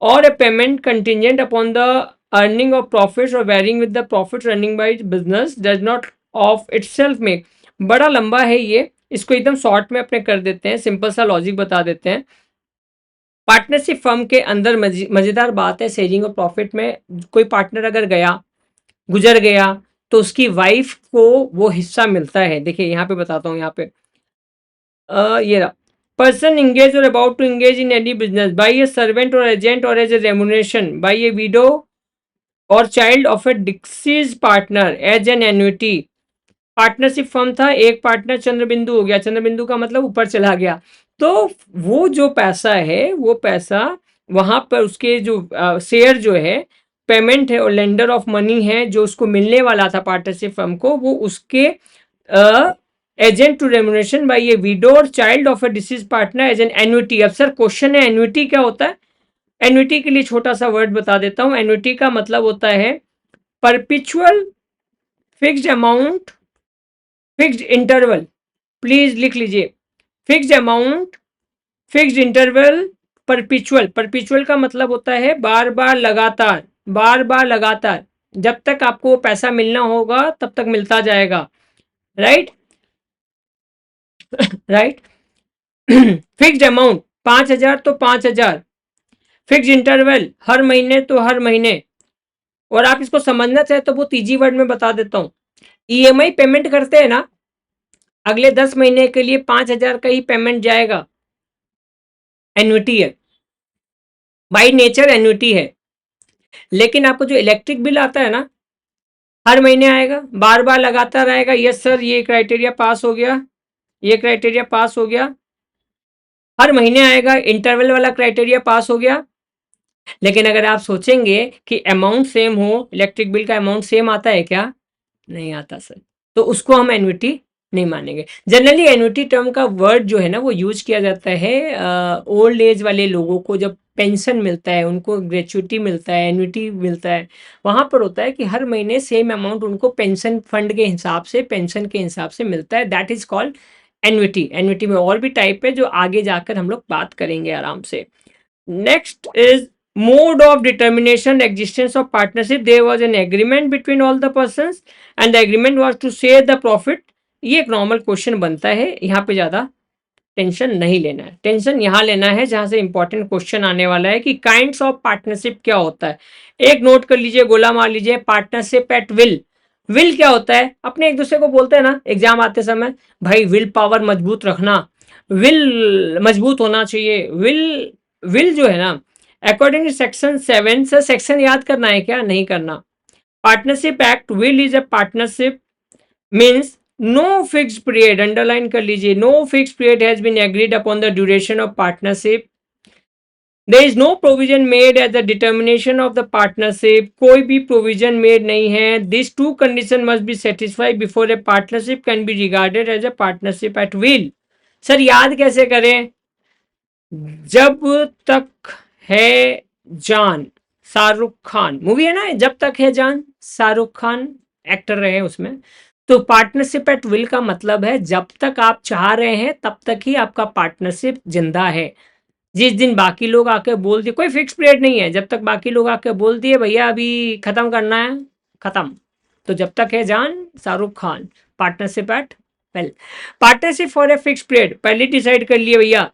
or a payment contingent upon the earning of profits or varying with the profits earning by business does not of itself make। बड़ा लंबा है ये, इसको एकदम short में अपने कर देते हैं, सिंपल सा लॉजिक बता देते हैं। पार्टनरशिप फर्म के अंदर मजेदार बात है, शेयरिंग ऑफ प्रॉफिट में कोई पार्टनर अगर गुजर गया तो उसकी वाइफ को वो हिस्सा मिलता है। देखिए यहाँ पे बताता हूँ, यहाँ पे ये रहा, person engaged or about to engage in any business by a servant or agent or as a remuneration by a widow or child of a deceased partner as an annuity। Partnership firm था, एक partner चंद्रबिंदु हो गया, चंद्रबिंदु का मतलब ऊपर चला गया, तो वो जो पैसा है, वो पैसा वहां पर उसके जो शेयर जो है, पेमेंट है और लेंडर ऑफ मनी है जो उसको मिलने वाला था पार्टनरशिप फर्म को, वो उसके agent to remuneration by a widow or child of a deceased partner as an annuity. अब सर क्वेश्चन है एन्युटी क्या होता है? एन्युटी के लिए छोटा सा वर्ड बता देता हूं। एन्युटी का मतलब होता है perpetual fixed amount fixed interval. Please लिख लीजिए, fixed amount fixed interval perpetual. Perpetual का मतलब होता है बार बार लगातार, बार बार लगातार, जब तक आपको पैसा मिलना होगा तब तक मिलता जाएगा, राइट राइट। फिक्स्ड अमाउंट 5,000 तो 5,000, फिक्स्ड इंटरवल हर महीने तो हर महीने। और आप इसको समझना चाहे तो वो तीजी वर्ड में बता देता हूँ। EMI पेमेंट करते हैं ना, अगले 10 महीने के लिए 5,000 का ही पेमेंट जाएगा, एन्युटी है, बाई नेचर एन्युटी है। लेकिन आपको जो इलेक्ट्रिक बिल आता है ना, हर महीने आएगा, बार बार लगातार आएगा। यस सर, ये क्राइटेरिया पास हो गया, ये क्राइटेरिया पास हो गया, हर महीने आएगा, इंटरवल वाला क्राइटेरिया पास हो गया। लेकिन अगर आप सोचेंगे कि अमाउंट सेम हो, इलेक्ट्रिक बिल का अमाउंट सेम आता है क्या? नहीं आता सर, तो उसको हम एन्युटी नहीं मानेंगे। जनरली एन्युटी टर्म का वर्ड जो है ना वो यूज किया जाता है ओल्ड एज वाले लोगों को, जब पेंशन मिलता है, उनको ग्रेचुइटी मिलता है, एन्युटी मिलता है, वहां पर होता है कि हर महीने सेम अमाउंट उनको पेंशन फंड के हिसाब से, पेंशन के हिसाब से मिलता है, that is called annuity. Annuity में और भी टाइप है जो आगे जाकर हम लोग बात करेंगे आराम से। Next is mode of determination existence of partnership। there was an agreement between all the persons and the agreement was to share the profit। ये एक नॉर्मल क्वेश्चन बनता है, यहाँ पे ज्यादा टेंशन नहीं लेना है। टेंशन यहाँ लेना है जहां से इंपॉर्टेंट क्वेश्चन आने वाला है कि काइंड्स ऑफ पार्टनरशिप क्या होता है। एक नोट कर लीजिए, गोला मार लीजिए, पार्टनरशिप एट विल। विल क्या होता है? अपने एक दूसरे को बोलते हैं ना एग्जाम आते समय, भाई विल पावर मजबूत रखना, विल मजबूत होना चाहिए। विल जो है ना, according to section 7, sir section याद करना है क्या? नहीं करना। Partnership act, will is a partnership means no fixed period, underline कर लीजिए, no fixed period has been agreed upon the duration of partnership. There is no provision made as the determination of the partnership, कोई भी provision made नहीं है। This two condition must be satisfied before a partnership can be regarded as a partnership at will. Sir याद कैसे करें? जब तक है जान, शाहरुख खान मूवी है ना, जब तक है जान, शाहरुख खान एक्टर रहे उसमें। तो पार्टनरशिप एट विल का मतलब है जब तक आप चाह रहे हैं तब तक ही आपका पार्टनरशिप जिंदा है। जिस दिन बाकी लोग आके बोल दिए, कोई फिक्स पीरियड नहीं है, जब तक बाकी लोग आके बोल दिए भैया अभी खत्म करना है, खत्म। तो जब तक है जान, Shahrukh Khan, partnership at will. Partnership for a fix period, पहले डिसाइड कर लिए भैया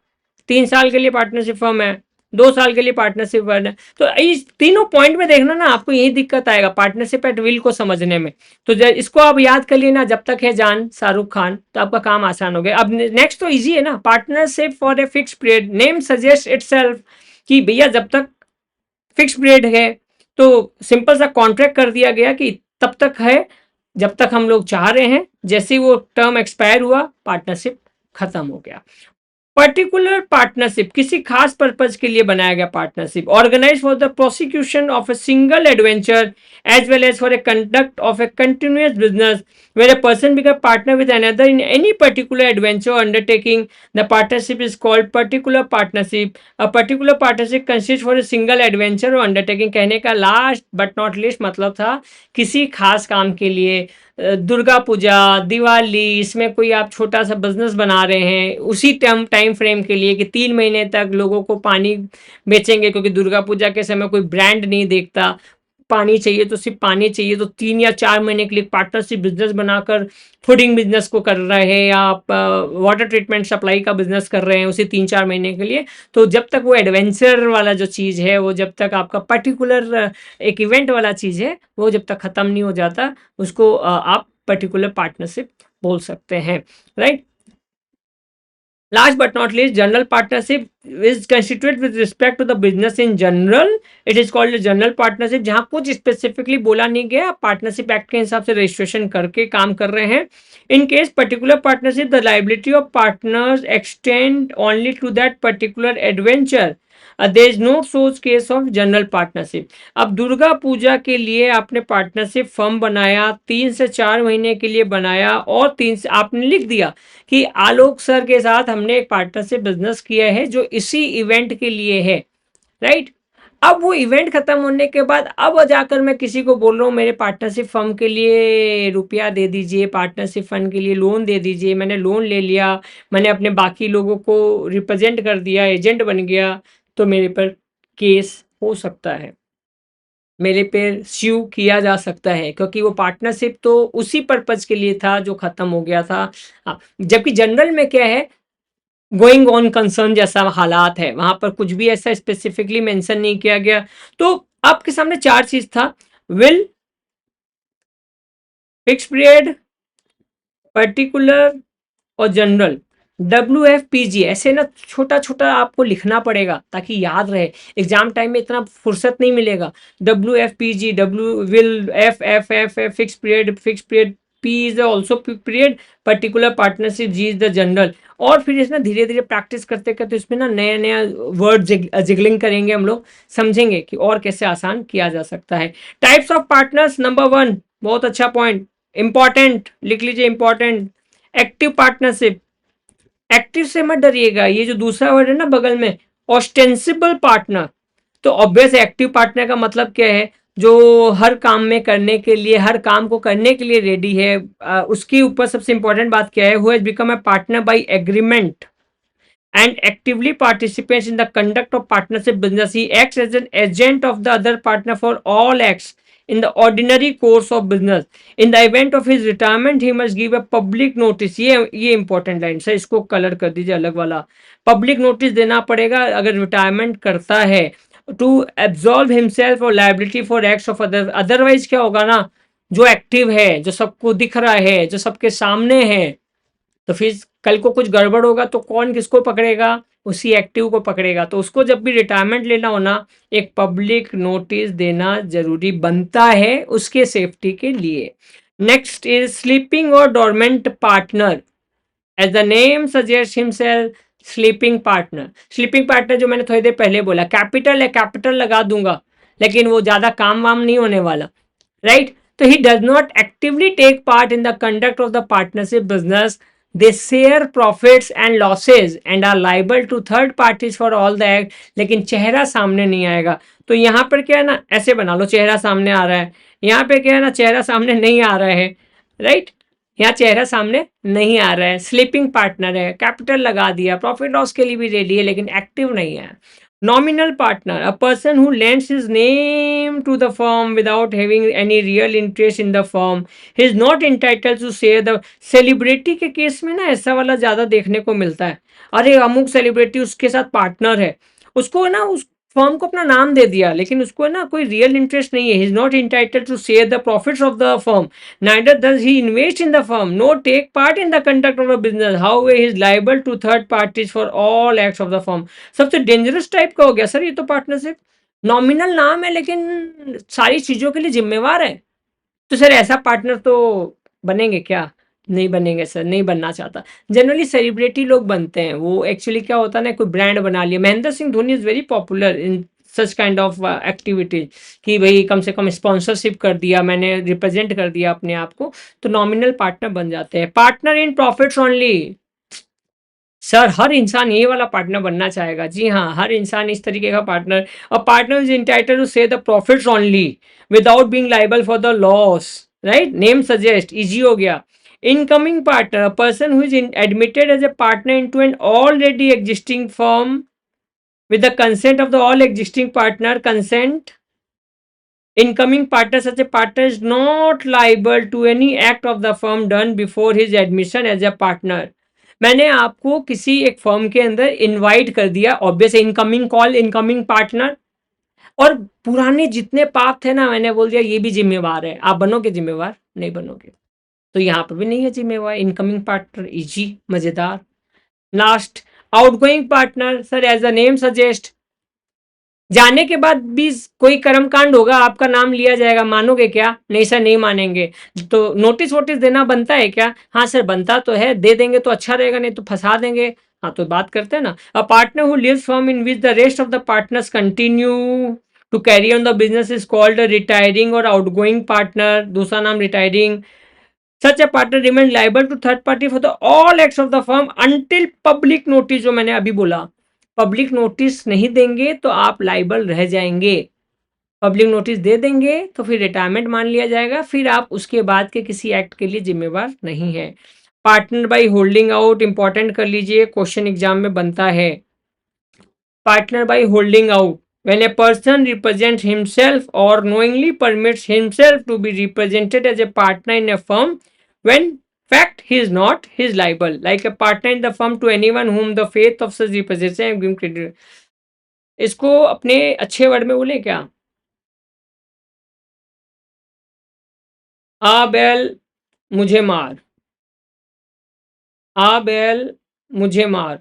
3 साल के लिए पार्टनरशिप फर्म है, 2 साल के लिए पार्टनरशिप फर्म है। तो इस तीनों पॉइंट में देखना ना, आपको यही दिक्कत आएगा पार्टनरशिप एट विल को समझने में। तो इसको आप याद कर लिए ना, जब तक है जान, शाहरुख खान, तो आपका काम आसान हो गया। अब नेक्स्ट तो इजी है ना, partnership for a fix period, name suggest itself कि भैया जब तक फिक्स पीरियड है, तो सिंपल सा कॉन्ट्रैक्ट कर दिया गया कि तब तक है जब तक हम लोग चाह रहे हैं, जैसे ही वो टर्म एक्सपायर हुआ पार्टनरशिप खत्म हो गया। पर्टिकुलर पार्टनरशिप किसी खास पर्पज के लिए बनाया गया partnership, organise for the prosecution of a single adventure as well as for a conduct of a continuous business where a person become partner with another in any particular adventure or undertaking. The partnership is called particular partnership. A particular partnership consists for a single adventure or undertaking. कहने का last but not least मतलब था किसी खास काम के लिए, दुर्गा पूजा, दिवाली, इसमें कोई आप छोटा सा बिजनेस बना रहे हैं उसी टाइम फ्रेम के लिए कि 3 महीने तक लोगों को पानी बेचेंगे, क्योंकि दुर्गा पूजा के समय कोई ब्रांड नहीं देखता, पानी चाहिए तो सिर्फ पानी चाहिए, तो 3 या 4 महीने के लिए पार्टनरशिप बिजनेस बनाकर फूडिंग बिजनेस को कर रहे हैं या आप वाटर ट्रीटमेंट सप्लाई का बिजनेस कर रहे हैं उसी 3-4 महीने के लिए। तो जब तक वो एडवेंचर वाला जो चीज़ है, वो जब तक आपका पर्टिकुलर एक इवेंट वाला चीज़ है, वो जब तक ख़त्म नहीं हो जाता, उसको आप पर्टिकुलर पार्टनरशिप बोल सकते हैं, right. Last but not least, general partnership is constituted with respect to the business in general. It is called a general partnership, जहाँ कुछ स्पेसिफिकली बोला नहीं गया, पार्टनरशिप एक्ट के हिसाब से रजिस्ट्रेशन करके काम कर रहे हैं। In case particular partnership, the liability of partners extend only to that particular adventure, there is no such case of general partnership. अब दुर्गा पूजा के लिए आपने पार्टनरशिप फर्म बनाया, 3 से 4 महीने के लिए बनाया, और आपने लिख दिया कि आलोक सर के साथ हमने एक पार्टनरशिप बिजनेस किया है जो इसी इवेंट के लिए है, राइट। अब वो इवेंट खत्म होने के बाद अब जाकर मैं किसी को बोल रहा हूँ मेरे पार्टनरशिप फर्म के लिए रुपया दे दीजिए, पार्टनरशिप फंड के लिए लोन दे दीजिए, मैंने लोन ले लिया, मैंने अपने बाकी लोगों को रिप्रेजेंट कर दिया, एजेंट बन गया, तो मेरे पर केस हो सकता है, मेरे पे स्यू किया जा सकता है, क्योंकि वो पार्टनरशिप तो उसी पर्पज के लिए था जो खत्म हो गया था। जबकि जनरल में क्या है, गोइंग ऑन कंसर्न जैसा हालात है, वहां पर कुछ भी ऐसा स्पेसिफिकली मेंशन नहीं किया गया। तो आपके सामने 4 चीज था, विल, फिक्स पीरियड, पर्टिकुलर और जनरल। WFPG ऐसे ना छोटा छोटा आपको लिखना पड़ेगा ताकि याद रहे, एग्जाम टाइम में इतना फुर्सत नहीं मिलेगा। WFPG, W will, F F F F fix period, P is also period, particular partnership, G is the general. और फिर इसमें धीरे धीरे प्रैक्टिस करते करते इसमें ना नया नया वर्ड जिगलिंग करेंगे हम लोग, समझेंगे कि और कैसे आसान किया जा सकता है। टाइप्स ऑफ पार्टनर्स, नंबर 1, बहुत अच्छा पॉइंट, इंपॉर्टेंट, लिख लीजिए इंपॉर्टेंट, एक्टिव पार्टनरशिप। एक्टिव से मत डरिएगा, ये जो दूसरा वर्ड है ना बगल में, ऑस्टेंसिबल पार्टनर, तो ऑब्वियस एक्टिव पार्टनर का मतलब क्या है, जो हर काम में करने के लिए, हर काम को करने के लिए रेडी है। उसके ऊपर सबसे इंपॉर्टेंट बात क्या है, who has become a partner by agreement and actively participates in the conduct of partnership business. He acts as an agent of the other partner for all acts in the ordinary course of business. In the event of his retirement, he must give a public notice. ये important line है, इसको colour कर दीजिए अलग वाला। Public notice देना पड़ेगा अगर रिटायरमेंट करता है, टू एब्जॉल्व हिमसेल्फ और liability for acts of other. Otherwise क्या होगा ना, जो एक्टिव है, जो सबको दिख रहा है, जो सबके सामने है, तो फिर कल को कुछ गड़बड़ होगा तो कौन किसको पकड़ेगा, उसी एक्टिव को पकड़ेगा। तो उसको जब भी रिटायरमेंट लेना हो ना, एक पब्लिक नोटिस देना जरूरी बनता है उसके सेफ्टी के लिए। नेक्स्ट इज स्लीपिंग और dormant partner, as the name suggest himself sleeping partner. Sleeping partner जो मैंने थोड़ी देर पहले बोला, कैपिटल है, कैपिटल लगा दूंगा, लेकिन वो ज्यादा काम वाम नहीं होने वाला, राइट। तो he does not actively take part in the conduct of the partnership business, they share profits and losses and are liable to third parties for all the act, लेकिन चेहरा सामने नहीं आएगा। तो यहाँ पर क्या है ना, ऐसे बना लो, चेहरा सामने आ रहा है, यहाँ पे क्या है ना, चेहरा सामने नहीं आ रहा है, राइट। यहाँ चेहरा सामने नहीं आ रहा है, स्लीपिंग पार्टनर है, कैपिटल लगा दिया, प्रॉफिट लॉस के लिए भी रेडी है, लेकिन एक्टिव नहीं है। Nominal partner, a person who lends his name to the firm without having any real interest in the firm. He is not entitled to share the celebrity के case में ना ऐसा वाला ज्यादा देखने को मिलता है, अरे अमुक सेलिब्रिटी उसके साथ पार्टनर है, उसको ना उस फर्म को अपना नाम दे दिया, लेकिन उसको ना कोई रियल इंटरेस्ट नहीं है। He is not entitled to share the profits of the firm, neither does he invest in the firm, nor take part in the conduct of the business. However, he is liable to third parties for all acts of the firm. सबसे dangerous type का हो गया sir ये तो partnership, nominal नाम है लेकिन सारी चीज़ों के लिए जिम्मेवार है। तो सर ऐसा पार्टनर तो बनेंगे क्या? नहीं बनेंगे सर, नहीं बनना चाहता। जनरली सेलिब्रिटी लोग बनते हैं, वो एक्चुअली क्या होता है ना, कोई ब्रांड बना लिया। Mahendra Singh Dhoni is very popular in such kind of activities, कि भाई कम से कम स्पॉन्सरशिप कर दिया, मैंने रिप्रेजेंट कर दिया अपने आप को, तो नॉमिनल पार्टनर बन जाते हैं। Partner in profits only, sir हर इंसान ये वाला पार्टनर बनना चाहेगा। जी हाँ, हर इंसान इस तरीके का partner. A partner is entitled to share the profits only without being liable for the loss, right? Name suggest, easy हो गया। Incoming partner, person who is admitted as a partner into an already existing firm with the consent of the all existing partner consent. Incoming partner, such a partner is not liable to any act of the firm done before his admission as a partner. मैंने आपको किसी एक firm के अंदर invite कर दिया, obvious incoming call, incoming partner, और पुराने जितने पाप थे ना, मैंने बोल दिया ये भी जिम्मेवार है। आप बनोगे जिम्मेवार? नहीं बनोगे। तो यहाँ पर भी नहीं है जिम्मेवार। इनकमिंग पार्टनर इजी, मजेदार। Last, outgoing partner, sir as the name suggest, जाने के बाद भी कोई कर्मकांड होगा, आपका नाम लिया जाएगा, मानोगे क्या? नहीं सर, नहीं मानेंगे। तो नोटिस वोटिस देना बनता है क्या? हाँ सर बनता तो है, दे देंगे तो अच्छा रहेगा, नहीं तो फंसा देंगे। हाँ तो बात करते हैं ना। A partner who leaves firm in which the rest of the partners continue to carry on the business is called retiring और आउटगोइंग पार्टनर। दूसरा नाम retiring. Such a partner remain liable to third party for the all acts of the firm until public notice, जो मैंने अभी बोला, public notice नहीं देंगे तो आप लाइबल रह जाएंगे। पब्लिक नोटिस दे देंगे तो फिर रिटायरमेंट मान लिया जाएगा, फिर आप उसके बाद के किसी एक्ट के लिए जिम्मेवार नहीं है। Partner by holding out, important कर लीजिए, क्वेश्चन एग्जाम में बनता है। Partner by holding out, when a person represents himself or knowingly permits himself to be represented as a partner in a firm when fact he is not, he is liable like a partner in the firm to anyone whom the faith of such representation give credit. इसको अपने अच्छे word में बोले क्या? आ बैल मुझे मार, आ बैल मुझे मार।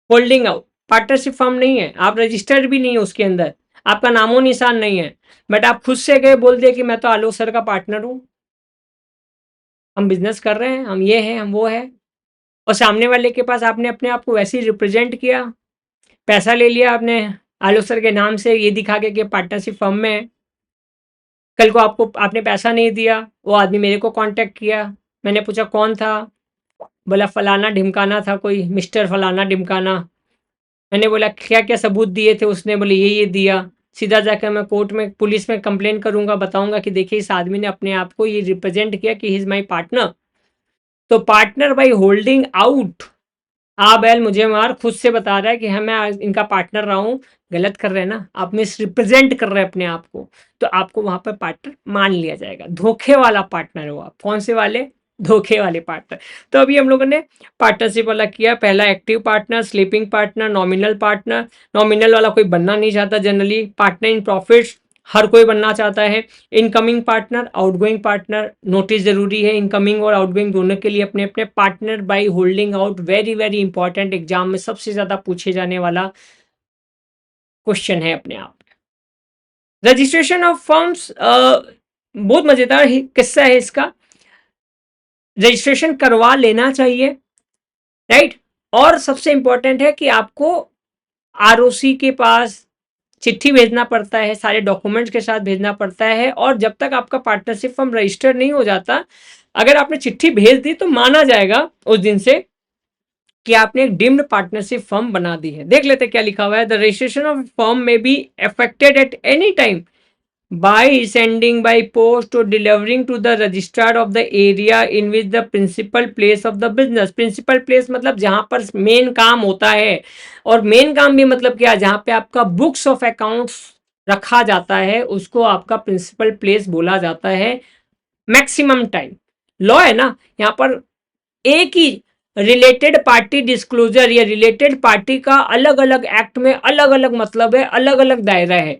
होल्डिंग आउट, पार्टनरशिप फर्म नहीं है, आप रजिस्टर्ड भी नहीं है उसके अंदर, आपका नामो निशान नहीं है, बट आप खुद से गए बोल दिए कि मैं तो आलोक सर का पार्टनर हूँ, हम बिजनेस कर रहे हैं, हम ये हैं, हम वो है, और सामने वाले के पास आपने अपने आप को वैसे ही रिप्रेजेंट किया, पैसा ले लिया आपने आलोक सर के नाम से, ये दिखा के कि पार्टनरशिप फर्म में है। कल को आपको आपने पैसा नहीं दिया, वो आदमी मेरे को कांटेक्ट किया, मैंने पूछा कौन था, बोला फलाना ढिमकाना था, कोई मिस्टर फलाना ढिमकाना। मैंने बोला क्या क्या सबूत दिए थे, उसने बोले ये दिया। सीधा जाकर मैं कोर्ट में, पुलिस में कंप्लेन करूंगा, बताऊंगा कि देखिए इस आदमी ने अपने आप को ये रिप्रेजेंट किया कि ही इज माई पार्टनर। तो पार्टनर बाई होल्डिंग आउट, आ बैल मुझे मार, खुद से बता रहा है कि हाँ मैं इनका पार्टनर रहा हूँ। गलत कर रहे हैं ना, आप मिस रिप्रेजेंट कर रहे हैं अपने आप को, तो आपको वहां पर पार्टनर मान लिया जाएगा। धोखे वाला पार्टनर हो आप। कौन से वाले? धोखे वाले पार्टनर। तो अभी हम लोगों ने पार्टनरशिप वाला किया, पहला active partner, sleeping partner, nominal partner. Nominal वाला कोई बनना नहीं चाहता जनरली। पार्टनर इन प्रॉफिट्स हर कोई बनना चाहता है। Incoming partner, outgoing partner, notice जरूरी है इनकमिंग और आउटगोइंग दोनों के लिए अपने अपने। Partner by holding out, very very important, exam में सबसे ज्यादा पूछे जाने वाला क्वेश्चन है अपने आप। रजिस्ट्रेशन ऑफ फर्म्स, बहुत मजेदार किस्सा है इसका। रजिस्ट्रेशन करवा लेना चाहिए, राइट? और सबसे इंपॉर्टेंट है कि आपको आरओसी के पास चिट्ठी भेजना पड़ता है, सारे डॉक्यूमेंट्स के साथ भेजना पड़ता है, और जब तक आपका पार्टनरशिप फर्म रजिस्टर्ड नहीं हो जाता, अगर आपने चिट्ठी भेज दी तो माना जाएगा उस दिन से कि आपने एक डीम्ड पार्टनरशिप फर्म बना दी है। देख लेते क्या लिखा हुआ है। द रजिस्ट्रेशन ऑफ फर्म में be affected at any time by sending by post or delivering to the registrar of the area in which the principal place of the business, principal place मतलब जहां पर main काम होता है, और main काम भी मतलब क्या, जहां पे आपका बुक्स ऑफ अकाउंट्स रखा जाता है, उसको आपका प्रिंसिपल प्लेस बोला जाता है। मैक्सिमम टाइम लॉ है ना यहाँ पर, एक ही रिलेटेड पार्टी डिस्क्लोजर या रिलेटेड पार्टी का अलग अलग एक्ट में अलग अलग मतलब है, अलग अलग दायरा है,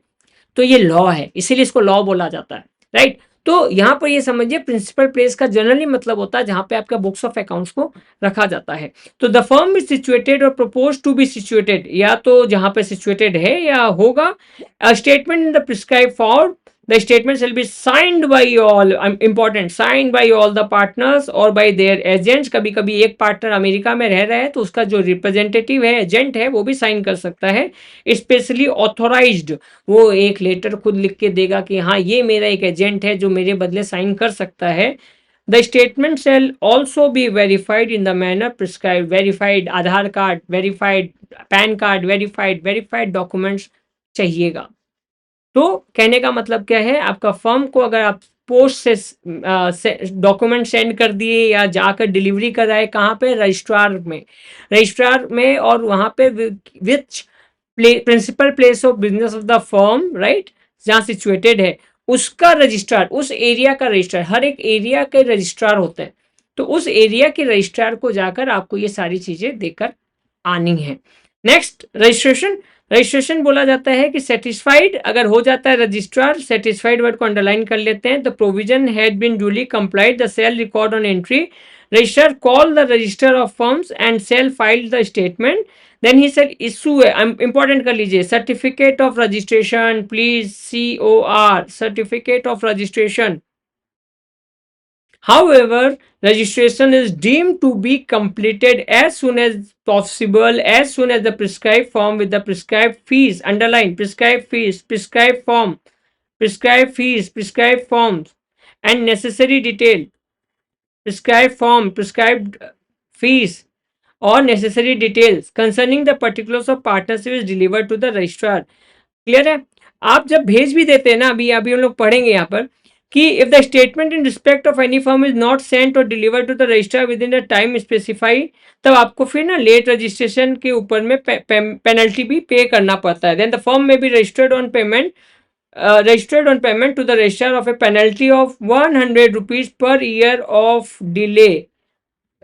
तो ये लॉ है, इसीलिए इसको लॉ बोला जाता है, राइट? तो यहाँ पर ये समझिए प्रिंसिपल प्लेस का जनरली मतलब होता है जहाँ पे आपका बुक्स ऑफ अकाउंट्स को रखा जाता है। तो द फर्म इज सिचुएटेड और प्रपोज टू बी सिचुएटेड, या तो जहाँ पे सिचुएटेड है या होगा। A statement in the prescribe form, the statement shall be signed by all, important, signed by all the partners or by their agents। कभी कभी एक पार्टनर अमेरिका में रह रहा है तो उसका जो रिप्रेजेंटेटिव है, एजेंट है, वो भी साइन कर सकता है। स्पेशली ऑथोराइज्ड, वो एक लेटर खुद लिख के देगा कि हाँ ये मेरा एक एजेंट है जो मेरे बदले साइन कर सकता है। The statement shall also be verified in the manner prescribe, verified Aadhaar card, verified pan card, verified documents चाहिएगा। तो कहने का मतलब क्या है, आपका फर्म को अगर आप पोस्ट से डॉक्यूमेंट सेंड कर दिए या जाकर डिलीवरी कराए, कहाँ पे, रजिस्ट्रार में और वहाँ पे which principle place of business of the firm, right, जहाँ सिचुएटेड है उसका रजिस्ट्रार, उस एरिया का रजिस्ट्रार, हर एक एरिया के रजिस्ट्रार होते हैं, तो उस एरिया के रजिस्ट्रार को जाकर आपको ये सारी चीजें देकर आनी है। नेक्स्ट, रजिस्ट्रेशन बोला जाता है कि सेटिस्फाइड अगर हो जाता है रजिस्ट्रार, सेटिस्फाइड वर्ड को अंडरलाइन कर लेते हैं। The provision had been duly complied the sell record on entry, registrar call the register of firms and sell filed the statement, then he said issue है, important कर लीजिए, certificate of registration, please COR, certificate of registration. However, registration is deemed to be completed as soon as possible, as soon as the prescribed form with the prescribed fees, underline prescribed fees, prescribed form, prescribed fees, prescribed forms, and necessary detail, prescribed form, prescribed fees, or necessary details concerning the particulars of partnership is delivered to the registrar। Clear है? आप जब भेज भी देते हैं ना, अभी अभी हम लोग पढ़ेंगे यहाँ पर कि if the statement in respect of any firm is not sent or delivered to the registrar within the time specify, तब आपको फिर ना लेट रजिस्ट्रेशन के ऊपर में पेनल्टी भी पे करना पड़ता है। देन द फर्म में be registered on payment, to the registrar of a penalty of 100 rupees per year of delay,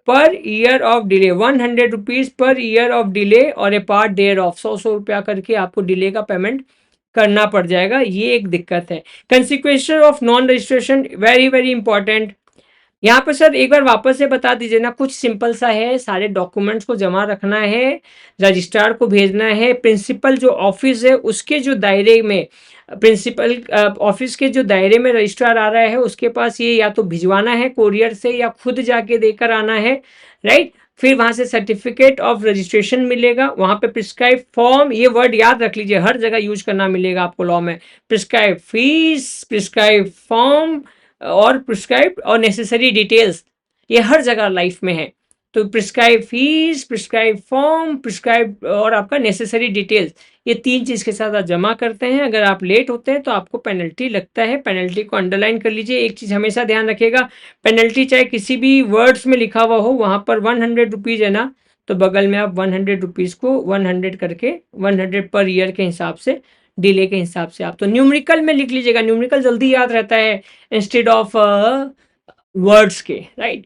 100 rupees per year of delay और ए पार्ट देयर ऑफ, 100 रुपया करके आपको डिले का पेमेंट करना पड़ जाएगा। ये एक दिक्कत है। Consequences of non registration, very very important. यहाँ पे सर एक बार वापस से बता दीजिए ना, कुछ सिंपल सा है, सारे डॉक्यूमेंट्स को जमा रखना है, रजिस्ट्रार को भेजना है, प्रिंसिपल जो ऑफिस है उसके जो दायरे में, प्रिंसिपल ऑफिस के जो दायरे में रजिस्ट्रार आ रहा है उसके पास ये या तो भिजवाना है कोरियर से या खुद जाके देकर आना है, राइट। फिर वहां से सर्टिफिकेट ऑफ रजिस्ट्रेशन मिलेगा, वहां पे प्रिस्क्राइब फॉर्म, ये वर्ड याद रख लीजिए, हर जगह यूज करना मिलेगा आपको लॉ में, प्रिस्क्राइब फीस, प्रिस्क्राइब फॉर्म और प्रिस्क्राइब और नेसेसरी डिटेल्स, ये हर जगह लाइफ में है। तो prescribe fees, prescribe form, prescribe और आपका नेसेसरी डिटेल्स, ये तीन चीज के साथ आप जमा करते हैं। अगर आप लेट होते हैं तो आपको पेनल्टी लगता है। पेनल्टी को अंडरलाइन कर लीजिए। एक चीज हमेशा ध्यान रखिएगा, पेनल्टी चाहे किसी भी वर्ड्स में लिखा हुआ हो, वहां पर 100 रुपीज है ना, तो बगल में आप 100 रुपीज को 100 करके 100 पर ईयर के हिसाब से, डिले के हिसाब से आप तो न्यूमेरिकल में लिख लीजिएगा, न्यूमेरिकल जल्दी याद रहता है इंस्टेड ऑफ वर्ड्स के, right.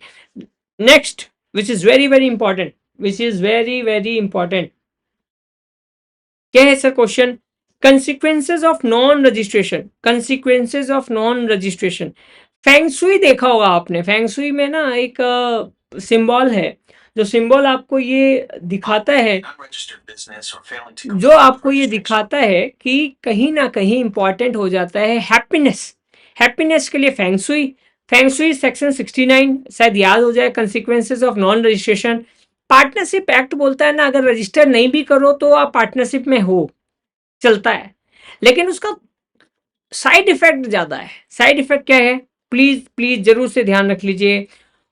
Next, which is very very important, which is very very important, क्या है sir question, consequences of non registration, consequences of non registration. Feng shui देखा होगा आपने, फेंगशुई में ना एक सिंबल है, जो सिंबल आपको ये दिखाता है, जो आपको ये दिखाता है कि कहीं ना कहीं इंपॉर्टेंट हो जाता है हैप्पीनेस, हैप्पीनेस के लिए फेंगशुई सेक्शन 69 शायद याद हो जाए, consequences of non registration. Partnership act बोलता है ना, अगर रजिस्टर नहीं भी करो तो आप पार्टनरशिप में हो, चलता है, लेकिन उसका साइड इफेक्ट ज्यादा है। साइड इफेक्ट क्या है, प्लीज प्लीज जरूर से ध्यान रख लीजिए।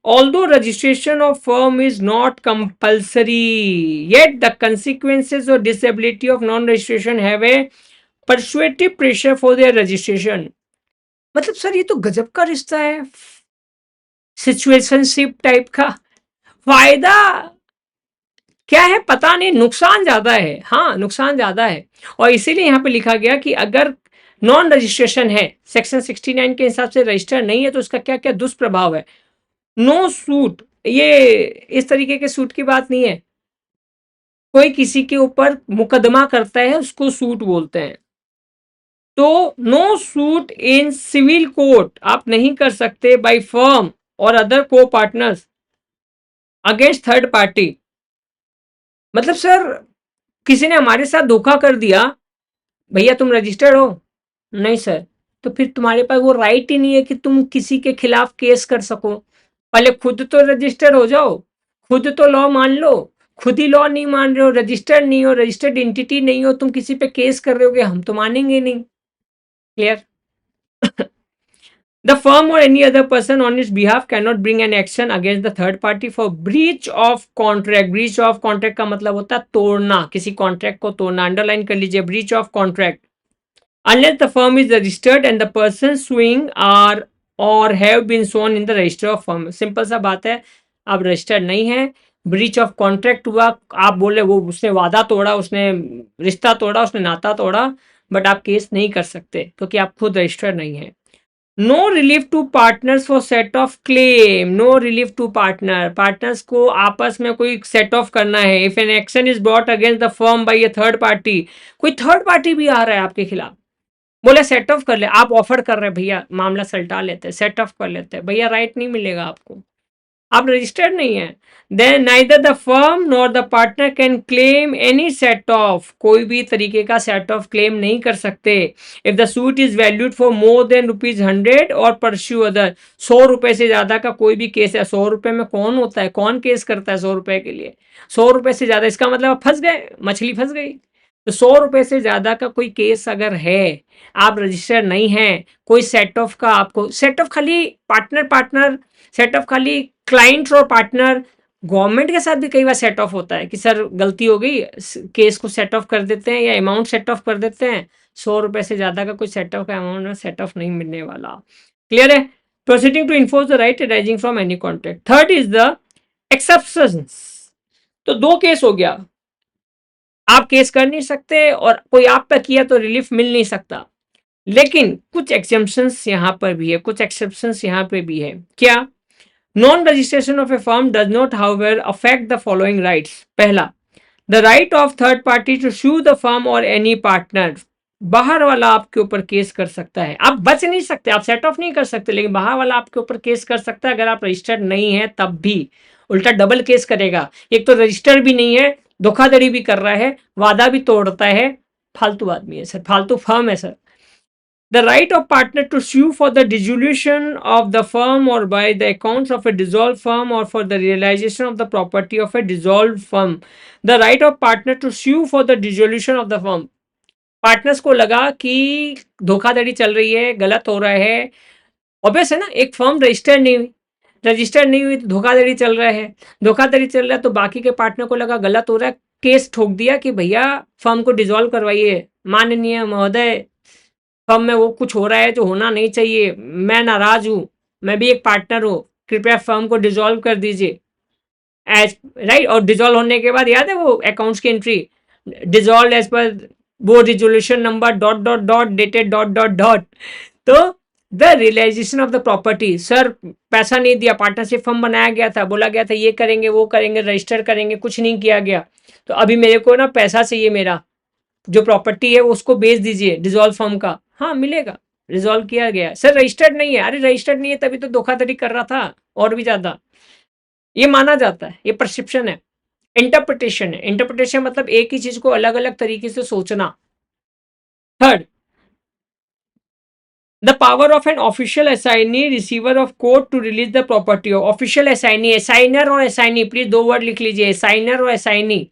Although registration of firm is not compulsory, yet the consequences or disability of non-registration have a persuasive pressure for their registration। मतलब सर ये तो गजब का रिश्ता है, सिचुएशनशिप टाइप का। फायदा क्या है पता नहीं, नुकसान ज्यादा है, हाँ नुकसान ज्यादा है। और इसीलिए यहाँ पे लिखा गया कि अगर नॉन रजिस्ट्रेशन है, सेक्शन 69 के हिसाब से रजिस्टर नहीं है, तो उसका क्या क्या दुष्प्रभाव है। नो सूट, ये इस तरीके के सूट की बात नहीं है, कोई किसी के ऊपर मुकदमा करता है उसको सूट बोलते हैं। तो no suit in civil court आप नहीं कर सकते बाय फर्म और अदर को पार्टनर्स अगेंस्ट थर्ड पार्टी। मतलब सर किसी ने हमारे साथ धोखा कर दिया, भैया तुम रजिस्टर्ड हो? नहीं सर। तो फिर तुम्हारे पास वो राइट ही नहीं है कि तुम किसी के खिलाफ केस कर सको। पहले खुद तो रजिस्टर्ड हो जाओ, खुद तो लॉ मान लो। खुद ही लॉ नहीं मान रहे हो, रजिस्टर्ड नहीं हो, रजिस्टर्ड एंटिटी नहीं हो, तुम किसी पे केस कर रहे होगे, हम तो मानेंगे नहीं। Clear? The firm or any other person on its behalf cannot bring an action against the third party for breach of contract. Breach of contract का मतलब होता है तोड़ना, किसी कॉन्ट्रैक्ट को तोड़ना। अंडरलाइन कर लीजिए, breach of contract. Unless the firm is registered and the person suing are or have been shown in the register of firm. Simple सा बात है, आप रजिस्टर्ड नहीं है, ब्रीच ऑफ कॉन्ट्रैक्ट हुआ, आप बोले वो उसने वादा तोड़ा, उसने रिश्ता तोड़ा, उसने नाता तोड़ा, बट आप केस नहीं कर सकते क्योंकि आप खुद रजिस्टर्ड नहीं है। No relief to partners for set off claim. No relief to partner, partners को आपस में कोई सेट ऑफ करना है। If an action is brought against the firm by a third party, कोई थर्ड पार्टी भी आ रहा है आपके खिलाफ, बोले सेट ऑफ कर ले, आप ऑफर कर रहे हैं भैया मामला सलटा लेते हैं, सेट ऑफ कर लेते हैं, भैया राइट नहीं मिलेगा आपको, आप रजिस्टर्ड नहीं है। Then neither the firm nor the partner can claim any set off, कोई भी तरीके का सेट ऑफ क्लेम नहीं कर सकते। If the suit is valued for more than ₹100 और परस्यू अदर, 100 रुपए से ज्यादा का कोई भी केस है। 100 रुपए में कौन होता है, कौन केस करता है 100 रुपए के लिए? 100 रुपए से ज्यादा, इसका मतलब आप फंस गए, मछली फंस गई। तो 100 रुपए से ज्यादा का कोई केस अगर है, आप रजिस्टर नहीं है, कोई सेट ऑफ का आपको, सेट ऑफ खाली पार्टनर पार्टनर, सेट ऑफ खाली क्लाइंट और पार्टनर, गवर्नमेंट के साथ भी कई बार सेट ऑफ होता है कि सर गलती हो गई, केस को सेट ऑफ कर देते हैं या अमाउंट सेट ऑफ कर देते हैं। 100 रुपए से ज्यादा का कोई सेट ऑफ का अमाउंट में सेट ऑफ नहीं मिलने वाला। क्लियर है? Proceeding to enforce the right arising from any contract. Third is the exceptions. तो दो केस हो गया, आप केस कर नहीं सकते और कोई आप पे किया तो रिलीफ मिल नहीं सकता। लेकिन कुछ एक्सेप्शंस यहां पर भी है, कुछ एक्सेप्शंस यहां पे भी है। क्या? Non registration of a firm does not however affect the following rights. पहला, the right of third party to sue the firm or any partner. बाहर वाला आपके ऊपर केस कर सकता है, आप बच नहीं सकते, आप सेट ऑफ नहीं कर सकते, लेकिन बाहर वाला आपके ऊपर केस कर सकता है अगर आप रजिस्टर्ड नहीं है तब भी। उल्टा डबल केस करेगा, एक तो रजिस्टर्ड भी नहीं है, धोखाधड़ी भी कर रहा है, वादा भी तोड़ता है, फालतू आदमी है सर, फालतू फर्म है sir. The right of partner to sue for the dissolution of the firm or by the accounts of a dissolved firm or for the realization of the property of a dissolved firm. The right of partner to sue for the dissolution of the firm. Partners को लगा कि धोखाधड़ी चल रही है, गलत हो रहा है, ऑब्वियस है ना, एक फर्म रजिस्टर्ड नहीं हुई, रजिस्टर्ड नहीं हुई तो धोखाधड़ी चल रहा है, धोखाधड़ी चल रहा है तो बाकी के पार्टनर को लगा गलत हो रहा है, केस ठोक दिया कि भैया फर्म को डिसॉल्व करवाइए, माननीय महोदय फर्म में वो कुछ हो रहा है जो होना नहीं चाहिए, मैं नाराज हूँ, मैं भी एक पार्टनर हूँ, कृपया फर्म को डिसॉल्व कर दीजिए एज राइट। और डिसॉल्व होने के बाद याद है वो अकाउंट्स की एंट्री, डिसॉल्व एज पर वो resolution number dot dot dot dated dot dot dot. तो the realisation of the property, sir पैसा नहीं दिया, पार्टनरशिप फर्म बनाया गया था, बोला गया था ये करेंगे वो करेंगे, रजिस्टर करेंगे, कुछ नहीं किया गया, तो अभी मेरे को ना पैसा चाहिए, मेरा जो प्रॉपर्टी है उसको बेच दीजिए डिसॉल्व फर्म का। हाँ मिलेगा, रिजॉल्व किया गया। सर रजिस्टर्ड नहीं है, अरे रजिस्टर्ड नहीं है तभी तो धोखाधड़ी कर रहा था और भी ज्यादा, ये माना जाता है, ये परसेप्शन है, इंटरप्रिटेशन है। इंटरप्रिटेशन मतलब एक ही चीज को अलग अलग तरीके से सोचना। Third, the power of an official assignee receiver of court to release the property. Official assignee, assigner और असाइनी, प्लीज दो वर्ड लिख लीजिए, असाइनर और असाइनी।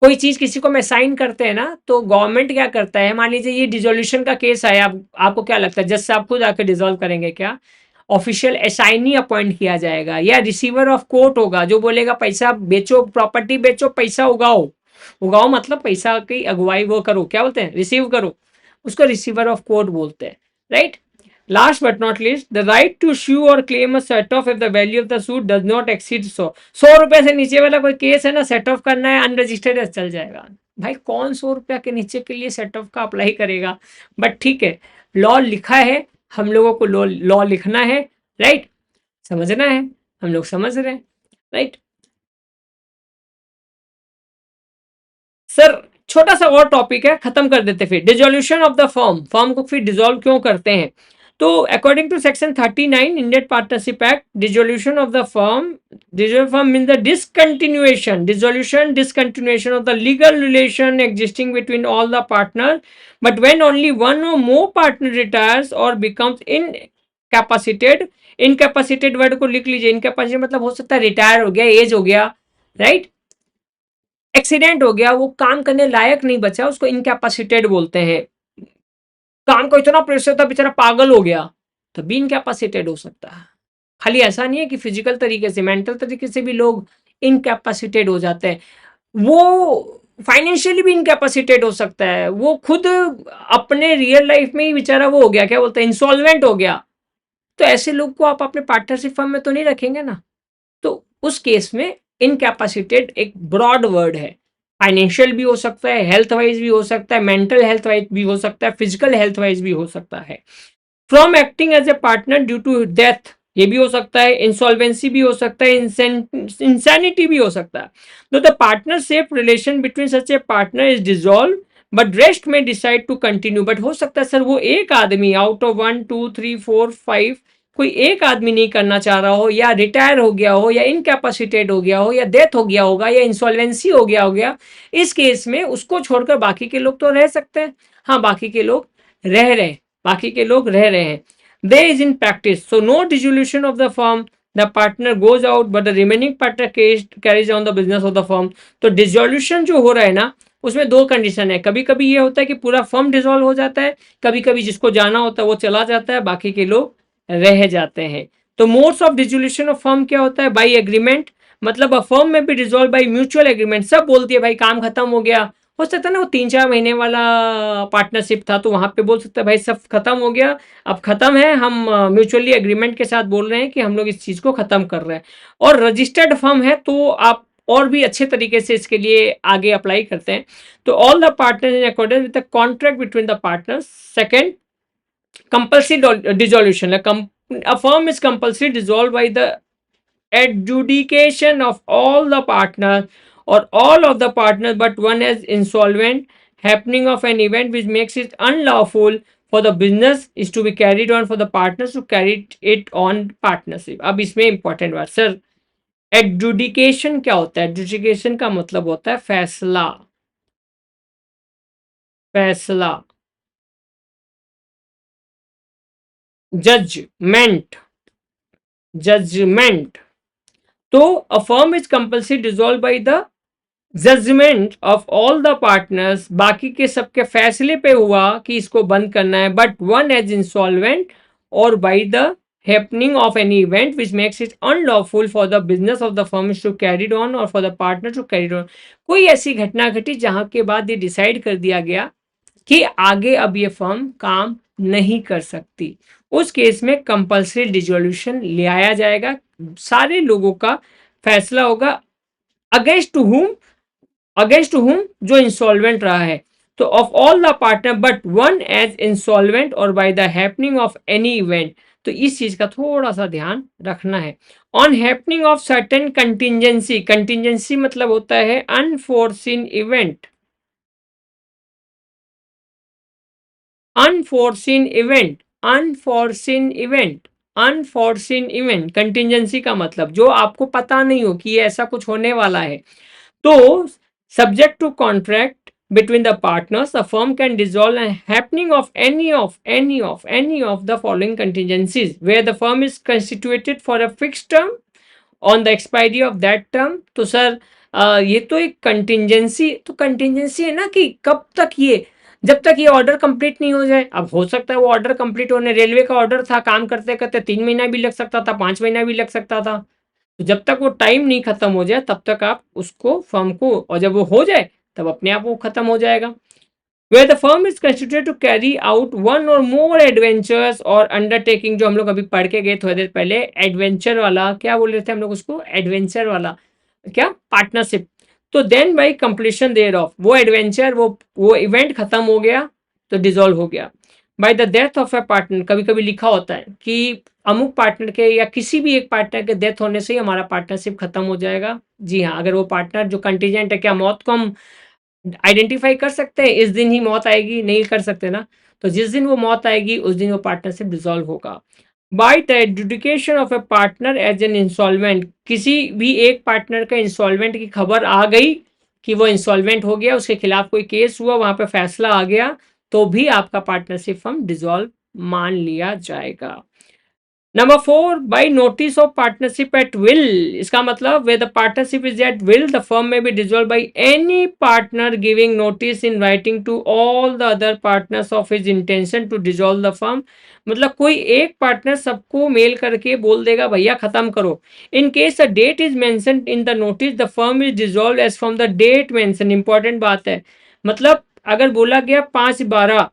कोई चीज किसी को हम असाइन करते हैं ना, तो गवर्नमेंट क्या करता है, मान लीजिए ये डिसोल्यूशन का केस है, आपको क्या लगता है जज साहब खुद आकर डिसॉल्व करेंगे क्या? ऑफिशियल असाइनी अपॉइंट किया जाएगा या रिसीवर ऑफ कोर्ट होगा जो बोलेगा पैसा बेचो, प्रॉपर्टी बेचो, पैसा उगाओ। उगाओ मतलब पैसा की अगुवाई वो करो, क्या बोलते हैं, रिसीव करो, उसको रिसीवर ऑफ कोर्ट बोलते हैं, right. Last but not least, the right to sue और claim a set off if the value of the suit does not exceed 100 रुपए से नीचे वाला कोई केस है ना, सेट ऑफ करना है, अनरजिस्टर्ड चल जाएगा। भाई कौन 100 रुपया के नीचे के लिए सेट ऑफ का अप्लाई करेगा? बट ठीक है, लॉ लिखा है, हम लोगों को लॉ लिखना है, राइट, समझना है, हम लोग समझ रहे हैं, राइट। सर छोटा सा और टॉपिक है, खत्म कर देते फिर। Dissolution of the firm, firm को फिर डिसॉल्व क्यों करते हैं? तो according to section 39 Indian partnership act, dissolution of the firm, dissolve firm means the discontinuation of the legal relation existing between all the partners, but when only one or more partner retires or becomes incapacitated, incapacitated word को लिख लीजिए, incapacitated मतलब हो सकता है retire हो गया, as हो गया, राइट, एक्सीडेंट हो गया, वो काम करने लायक नहीं बचा, उसको इनकैपेसिटेड बोलते हैं। काम को इतना प्रेशर था, बेचारा पागल हो गया, तभी इनकैपेसिटेड हो सकता है। खाली ऐसा नहीं है कि फिजिकल तरीके से, मेंटल तरीके से भी लोग इनकैपेसिटेड हो जाते हैं। वो फाइनेंशियली भी इनकैपेसिटेड हो सकता है, वो खुद अपने रियल लाइफ में ही बेचारा वो हो गया, क्या बोलते हैं, इंसॉल्वेंट हो गया। तो ऐसे लोग को आप अपने पार्टनरशिप फर्म में तो नहीं रखेंगे ना। तो उस केस में इनकैपेसिटेड एक ब्रॉड वर्ड है, फाइनेंशियल भी हो सकता है, हेल्थ वाइज भी हो सकता है, मेंटल हेल्थ वाइज भी हो सकता है, फिजिकल हेल्थ वाइज भी हो सकता है। From acting as a partner due to death, ये भी हो सकता है, इंसॉल्वेंसी भी हो सकता है, इंसैनिटी भी हो सकता है। तो the partnership relation between such a partner is dissolve but rest में डिसाइड टू कंटिन्यू। बट हो सकता है सर वो एक आदमी आउट ऑफ 1 2 3 4 5 कोई एक आदमी नहीं करना चाह रहा हो, या रिटायर हो गया हो, या इनकैपेसिटेड हो गया हो, या डेथ हो गया होगा, या इंसॉल्वेंसी हो गया। इस केस में उसको छोड़कर बाकी के लोग तो रह सकते हैं। हाँ, बाकी के लोग रह रहे हैं, बाकी के लोग रह रहे हैं। There is in practice, so no dissolution of the firm, the partner goes out but the remaining partner carries on the business of the firm। तो डिसोल्यूशन जो हो रहा है ना, उसमें दो कंडीशन है, कभी कभी ये होता है कि पूरा फर्म डिसॉल्व हो जाता है, कभी कभी जिसको जाना होता है वो चला जाता है, बाकी के लोग रह जाते हैं। तो modes of dissolution of firm क्या होता है? बाई एग्रीमेंट, मतलब अ फर्म में भी डिसॉल्व बाई म्यूचुअल एग्रीमेंट। सब बोलती है भाई काम खत्म हो गया, हो सकता है ना वो 3-4 महीने वाला पार्टनरशिप था, तो वहां पे बोल सकता है भाई सब खत्म हो गया, अब खत्म है, हम म्यूचुअली एग्रीमेंट के साथ बोल रहे हैं कि हम लोग इस चीज को खत्म कर रहे हैं। और रजिस्टर्ड फर्म है तो आप और भी अच्छे तरीके से इसके लिए आगे अप्लाई करते हैं। तो all the partners in accordance with the contract between the partners. Second, compulsory dissolution, a firm is compulsory dissolved by the adjudication of all the partners or all of the partners but one is insolvent, happening of an event which makes it unlawful for the business is to be carried on for the partners to carry it on partnership। अब इसमें important बात sir, adjudication क्या होता है? Adjudication का मतलब होता है फैसला, फैसला, जजमेंट, जजमेंट। तो a firm is compulsory dissolve by the judgment of all the partners, बाकी के सबके फैसले पे हुआ कि इसको बंद करना है, but one as insolvent or by the happening of any event which makes it unlawful for the business of the firm to carry on or for the partner to carry on. कोई ऐसी घटना घटी जहां के बाद ये decide कर दिया गया कि आगे अब ये फर्म काम नहीं कर सकती, उस केस में कंपल्सरी डिसोल्यूशन ले आया जाएगा। सारे लोगों का फैसला होगा अगेंस्ट टू हुम जो इंसॉल्वेंट रहा है। तो of all the partner but one as insolvent or by the happening of any event. तो इस चीज का थोड़ा सा ध्यान रखना है। On happening of certain contingency, contingency मतलब होता है unforeseen event, unforeseen event, unforeseen event, unforeseen event, contingency का मतलब जो आपको पता नहीं हो कि ये ऐसा कुछ होने वाला है। तो subject to contract between the partners, the firm can dissolve and happening of any of the following contingencies where the firm is constituted for a fixed term on the expiry of that term। तो sir ये तो एक contingency, तो contingency है ना कि कब तक, ये जब तक ये ऑर्डर कंप्लीट नहीं हो जाए। अब हो सकता है वो ऑर्डर कंप्लीट होने, रेलवे का ऑर्डर था, काम करते करते 3 महीना भी लग सकता था, 5 महीना भी लग सकता था। तो जब तक वो टाइम नहीं खत्म हो जाए तब तक आप उसको फर्म को, और जब वो हो जाए तब अपने आप वो खत्म हो जाएगा। Where the firm is constituted to carry out one or more adventures और undertaking, जो हम लोग अभी पढ़ के गए थोड़ी देर पहले, एडवेंचर वाला क्या बोल रहे थे हम लोग उसको, एडवेंचर वाला क्या, पार्टनरशिप। तो then by completion thereof, वो एडवेंचर वो इवेंट खत्म हो गया तो डिसॉल्व हो गया। By the death of a partner, कभी कभी लिखा होता है कि अमुक पार्टनर के या किसी भी एक पार्टनर के डेथ होने से ही हमारा पार्टनरशिप खत्म हो जाएगा। जी हाँ, अगर वो पार्टनर जो कंटीजेंट है, क्या मौत को हम आइडेंटिफाई कर सकते हैं इस दिन ही मौत आएगी? नहीं कर सकते ना। तो जिस दिन वो मौत आएगी उस दिन वो पार्टनरशिप डिसॉल्व होगा। By the adjudication of a partner as an instalment, किसी भी एक पार्टनर का इंस्टॉलमेंट की खबर आ गई कि वो इंस्टॉलमेंट हो गया, उसके खिलाफ कोई केस हुआ, वहां पे फैसला आ गया, तो भी आपका पार्टनरशिप फर्म डिसॉल्व मान लिया जाएगा। Number 4, by notice of partnership at will, इसका मतलब where the partnership is at will, the firm may be dissolved by any partner giving notice in writing to all the other partners of his intention to dissolve the firm। मतलब कोई एक partner सबको mail करके बोल देगा भैया खत्म करो। In case the date is mention in the notice the firm is dissolve as from the date mention. Important बात है, मतलब अगर बोला गया 5/12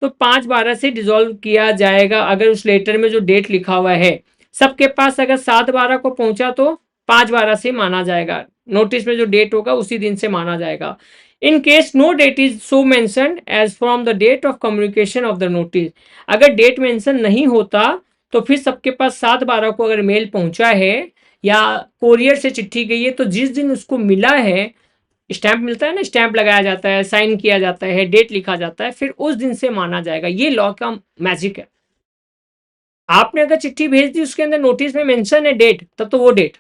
तो 5/12 से डिसॉल्व किया जाएगा। अगर उस लेटर में जो डेट लिखा हुआ है सबके पास अगर 7/12 को पहुंचा तो 5/12 से माना जाएगा। नोटिस में जो डेट होगा उसी दिन से माना जाएगा। In case no date is so mention as from the date of communication of the notice, अगर डेट मेंशन नहीं होता तो फिर सबके पास 7/12 को अगर मेल पहुंचा है या कोरियर से चिट्ठी गई है तो जिस दिन उसको मिला है, स्टैंप मिलता है ना, स्टैंप लगाया जाता है, साइन किया जाता है, डेट लिखा जाता है, फिर उस दिन से माना जाएगा। ये लॉ का मैजिक है। आपने अगर चिट्ठी भेज दी उसके अंदर नोटिस में मेंशन है डेट, तब तो वो डेट।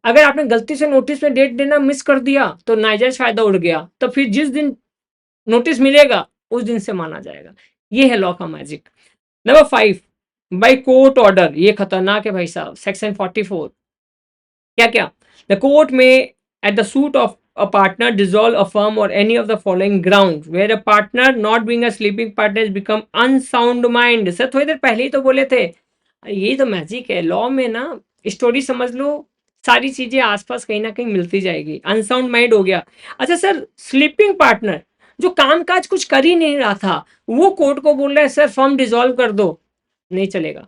अगर आपने गलती से नोटिस में डेट देना मिस कर दिया तो नाजायज फायदा उड़ गया, तो फिर जिस दिन नोटिस मिलेगा उस दिन से माना जाएगा। ये है लॉ का magic. Number 5, by court order, ये खतरनाक है भाई साहब। सेक्शन 44, क्या क्या, द कोर्ट में at the suit of a partner dissolve a firm or any of the following grounds where a partner not being a sleeping partner has become unsound mind। Sir थोड़ी देर पहले ही तो बोले थे, ये तो मैजिक है law में ना। स्टोरी समझ लो, सारी चीजें आसपास कहीं ना कहीं मिलती जाएगी। अनसाउंड माइंड हो गया। अच्छा सर, स्लीपिंग पार्टनर जो काम काज कुछ कर ही नहीं रहा था वो कोर्ट को बोल रहा है सर फर्म डिसॉल्व कर दो, नहीं चलेगा।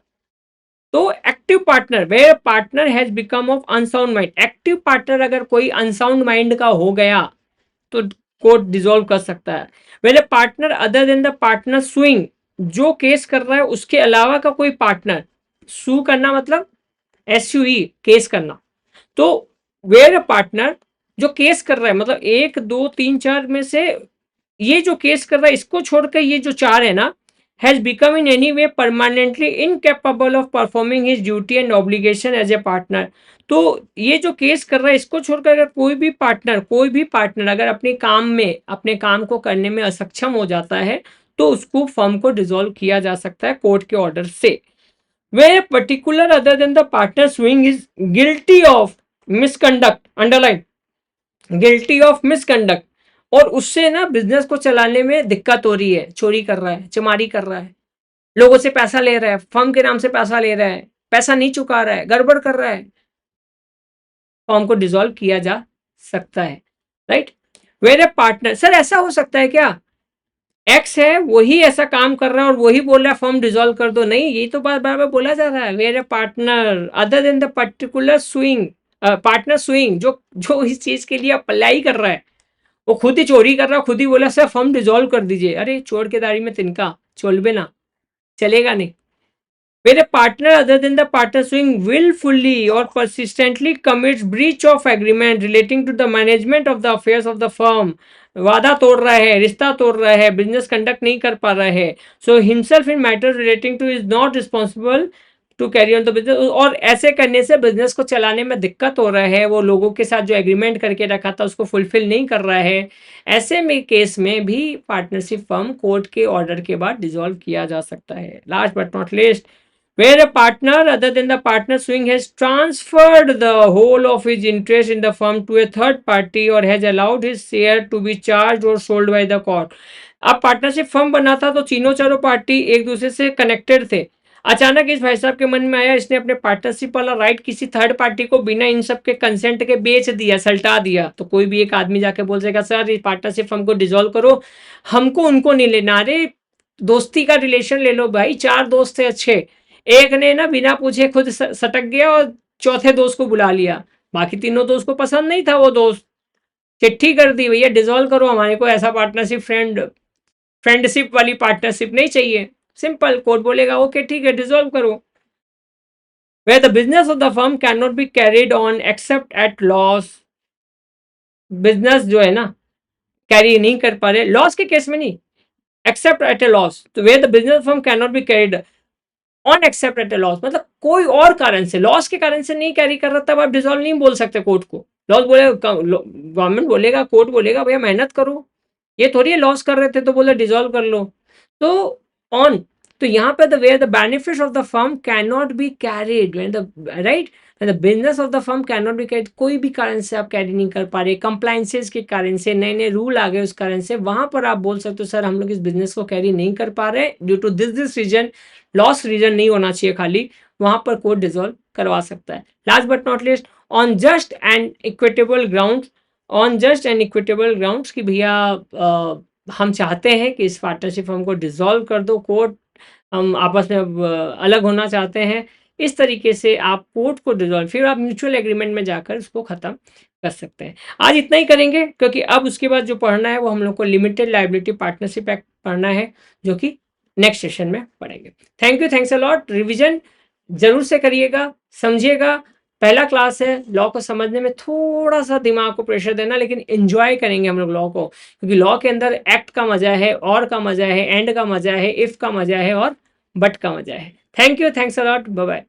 तो active partner, where partner has become of unsound mind, active partner अगर कोई अनसाउंड माइंड का हो गया तो कोर्ट डिसॉल्व कर सकता है। Where partner other than the partner suing, जो केस कर रहा है उसके अलावा का कोई पार्टनर, सू करना मतलब SUE केस करना। तो वेयर पार्टनर जो केस कर रहा है, मतलब 1 2 3 4 में से ये जो केस कर रहा है इसको छोड़कर ये जो 4 है ना, has become in any way permanently incapable of performing his duty and obligation as a partner. तो ये जो केस कर रहा है इसको छोड़कर अगर कोई भी पार्टनर अगर अपने काम में अपने काम को करने में असक्षम हो जाता है तो उसको फर्म को डिसॉल्व किया जा सकता है कोर्ट के ऑर्डर से। वे particular other than the partner suing is guilty of misconduct, underline, guilty of misconduct, और उससे ना बिजनेस को चलाने में दिक्कत हो रही है, चोरी कर रहा है, चमारी कर रहा है, लोगों से पैसा ले रहा है, फर्म के नाम से पैसा ले रहा है, पैसा नहीं चुका रहा है, गड़बड़ कर रहा है, फर्म को डिसॉल्व किया जा सकता है। Right, where a partner, sir ऐसा हो सकता है क्या एक्स है वही ऐसा काम कर रहा है और वही बोल रहा है फर्म डिसॉल्व कर दो? नहीं, ये तो बार बार बोला जा रहा है, where a partner other than the particular suing, partner suing जो जो इस चीज के लिए अप्लाई कर रहा है वो खुद ही चोरी कर रहा है, खुद ही बोला सर फर्म डिसॉल्व कर दीजिए। अरे चोर के दारी में तिनका, चोलबे ना, चलेगा नहीं। Where a partner other than the partner suing willfully or persistently commits breach of agreement relating to the management of the affairs of the firm, वादा तोड़ रहा है, रिश्ता तोड़ रहा है, बिजनेस कंडक्ट नहीं कर पा रहा है, so himself in matter relating to is not responsible to carry on the business, और ऐसे करने से बिजनेस को चलाने में दिक्कत हो रहा है, वो लोगों के साथ जो एग्रीमेंट करके रखा था उसको फुलफिल नहीं कर रहा है, ऐसे में केस में भी पार्टनरशिप फर्म कोर्ट के ऑर्डर के बाद डिसॉल्व किया जा सकता है। Last but not least, where a partner other than the partner suing has transferred the whole of his interest in the firm to a third party or has allowed his share to be charged or sold by the court। अब partnership firm बना था तो तीनों चारों party एक दूसरे से connected थे। अचानक इस भाई साहब के मन में आया इसने अपने पार्टनरशिप वाला राइट किसी थर्ड पार्टी को बिना इन सब के कंसेंट के बेच दिया, सल्टा दिया, तो कोई भी एक आदमी जाके बोल देगा सर इस पार्टनरशिप फर्म को डिसॉल्व करो, हमको उनको नहीं लेना। अरे दोस्ती का रिलेशन ले लो भाई, 4 दोस्त थे अच्छे, एक ने ना बिना पूछे खुद सटक गया और चौथे दोस्त को बुला लिया, बाकी तीनों दोस्त को पसंद नहीं था, वो दोस्त चिट्ठी कर दी भैया डिसॉल्व करो, हमारे को ऐसा पार्टनरशिप फ्रेंडशिप वाली पार्टनरशिप नहीं चाहिए। सिंपल, कोर्ट बोलेगा ओके ठीक है डिसॉल्व करो। Where the business of the firm can not be carried on except at loss, business जो है ना कैरी नहीं कर पा रहे, लॉस के केस में नहीं, एक्सेप्ट एट ए लॉस, तो where the business firm can not be carried on except at a loss, मतलब कोई और कारण से, लॉस के कारण से नहीं कैरी कर रहा, तब आप डिसॉल्व नहीं बोल सकते कोर्ट को। लॉस बोले, गवर्नमेंट बोलेगा, कोर्ट बोलेगा भैया मेहनत करो, ये थोड़ी है लॉस कर रहे थे तो बोले डिसॉल्व कर लो। तो ऑन, तो यहाँ पे the where the benefit of the firm can not be carried when the right, the business of the firm can not be carried, कोई भी कारण से आप कैरी नहीं कर पा रहे, कंप्लाइंसेस के कारण से, नए नए रूल आ गए उस कारण से, वहां पर आप बोल सकते हो सर हम लोग इस बिजनेस को कैरी नहीं कर पा रहे due to this reason, loss reason नहीं होना चाहिए खाली, वहां पर कोर्ट डिसॉल्व करवा सकता है। Last but not least, on just and equitable ground, on just and equitable grounds कि भैया हम चाहते हैं कि इस पार्टनरशिप फर्म को डिसॉल्व कर दो, कोर्ट हम आपस में अलग होना चाहते हैं, इस तरीके से आप कोर्ट को डिसॉल्व, फिर आप म्यूचुअल एग्रीमेंट में जाकर उसको ख़त्म कर सकते हैं। आज इतना ही करेंगे, क्योंकि अब उसके बाद जो पढ़ना है वो हम लोग को लिमिटेड लायबिलिटी पार्टनरशिप एक्ट पढ़ना है, जो कि नेक्स्ट सेशन में पढ़ेंगे। Thank you, thanks a lot. Revision जरूर से करिएगा, समझिएगा, पहला क्लास है, लॉ को समझने में थोड़ा सा दिमाग को प्रेशर देना, लेकिन एंजॉय करेंगे हम लोग लॉ को, क्योंकि लॉ के अंदर एक्ट का मजा है, और का मजा है, एंड का मजा है, इफ का मजा है, और बट का मजा है। Thank you, thanks a lot, bye bye.